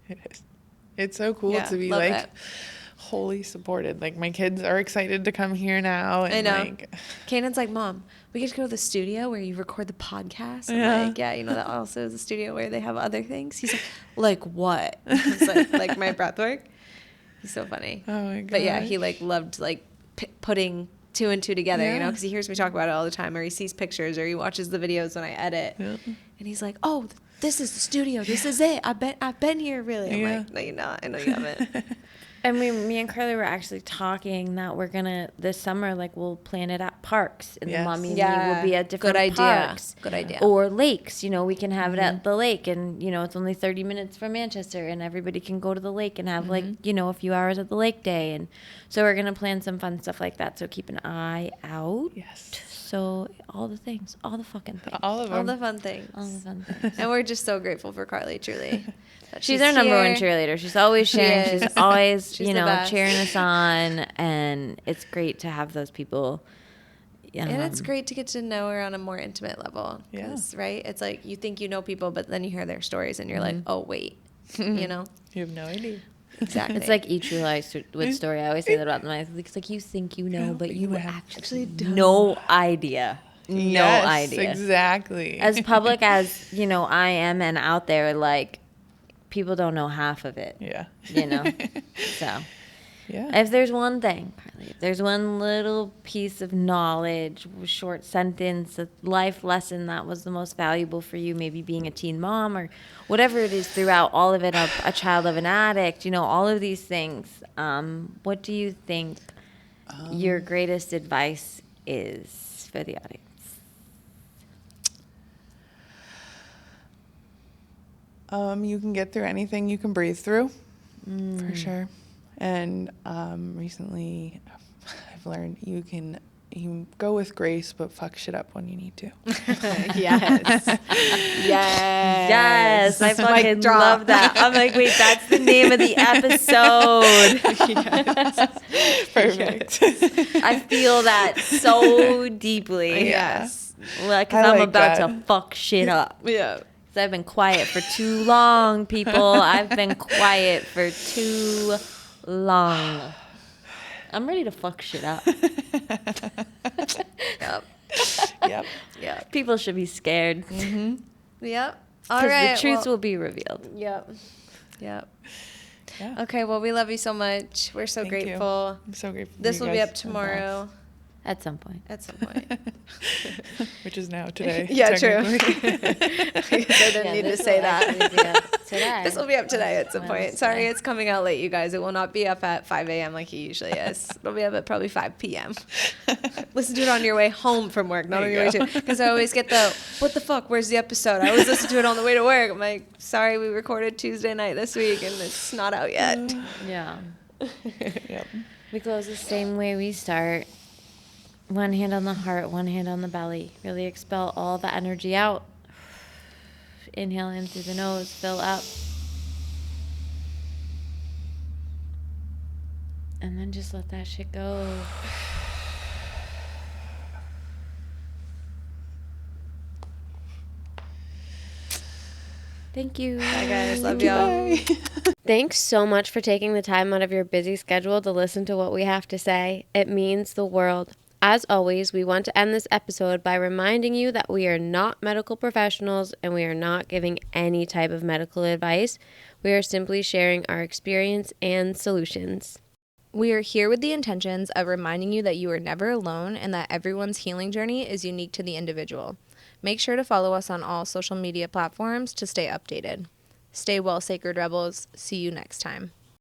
S3: It is. It's so cool to be, like, it. Wholly supported. Like, my kids are excited to come here now. And,
S1: I know.
S3: Like,
S1: Kanan's like, Mom, we get to go to the studio where you record the podcast. I'm like, you know, that also is a studio where they have other things. He's like what? I was like my breath work. He's so funny.
S3: Oh, my God.
S1: But, yeah, he, like, loved, like, putting 2 and 2 together, you know, because he hears me talk about it all the time, or he sees pictures, or he watches the videos when I edit. And he's like, oh, this is the studio. This is it. I've been here, really. I'm like, no, you're not. I know you haven't.
S2: And me and Carly were actually talking that we're gonna this summer, like, we'll plan it at parks, and the Mommy and Me will be at different parks.
S1: Good idea.
S2: Or lakes. You know, we can have it at the lake, and, you know, it's only 30 minutes from Manchester, and everybody can go to the lake and have, like, you know, a few hours at the lake day. And so we're gonna plan some fun stuff like that. So keep an eye out.
S3: Yes.
S2: So all the things, all the fucking things,
S3: all of them,
S1: all the fun things, and we're just so grateful for Carly. Truly.
S2: She's our number one cheerleader. She's always sharing. She's always, you know, cheering us on. And it's great to have those people.
S1: And it's great to get to know her on a more intimate level. Right? It's like you think you know people, but then you hear their stories and you're like, oh, wait. You know?
S3: You have no idea.
S2: Exactly. It's like each real life story. I always say that about them. It's like you think you know, but you actually no idea. No idea.
S3: Exactly.
S2: As public as, you know, I am and out there, like, people don't know half of it.
S3: Yeah.
S2: You know? So, if there's one thing, Carly, if there's one little piece of knowledge, short sentence, a life lesson that was the most valuable for you, maybe being a teen mom or whatever it is throughout all of it, a child of an addict, you know, all of these things, what do you think your greatest advice is for the audience?
S3: You can get through anything you can breathe through, for sure. And recently, I've learned you can go with grace, but fuck shit up when you need to.
S2: Yes. I fucking love that. I'm like, wait, that's the name of the episode.
S3: Perfect.
S2: I feel that so deeply.
S1: Yes.
S2: Like, because I'm about to fuck shit up.
S1: Yeah.
S2: I've been quiet for too long, people. I've been quiet for too long. I'm ready to fuck shit up. Yep. People should be scared.
S1: Yep. All
S2: Because
S1: right.
S2: the truth will be revealed.
S1: Yep.
S3: Yeah.
S1: Okay. Well, we love you so much. We're so grateful.
S3: I'm so grateful.
S1: This will be up tomorrow.
S2: At some point.
S3: Which is now today.
S1: Yeah, true. I didn't need to say that. This will be up today at some point. Sorry, it's coming out late, you guys. It will not be up at 5 a.m. like it usually is. It'll be up at probably 5 p.m. Listen to it on your way home from work, not on your way to. Because I always get what the fuck, where's the episode? I always listen to it on the way to work. I'm like, sorry, we recorded Tuesday night this week and it's not out yet.
S2: Yeah. We close the same way we start. One hand on the heart, one hand on the belly. Really expel all the energy out. Inhale in through the nose, fill up. And then just let that shit go. Thank you.
S1: Bye, guys. Love y'all. Thanks so much for taking the time out of your busy schedule to listen to what we have to say. It means the world. As always, we want to end this episode by reminding you that we are not medical professionals and we are not giving any type of medical advice. We are simply sharing our experience and solutions. We are here with the intentions of reminding you that you are never alone and that everyone's healing journey is unique to the individual. Make sure to follow us on all social media platforms to stay updated. Stay well, Sacred Rebels. See you next time.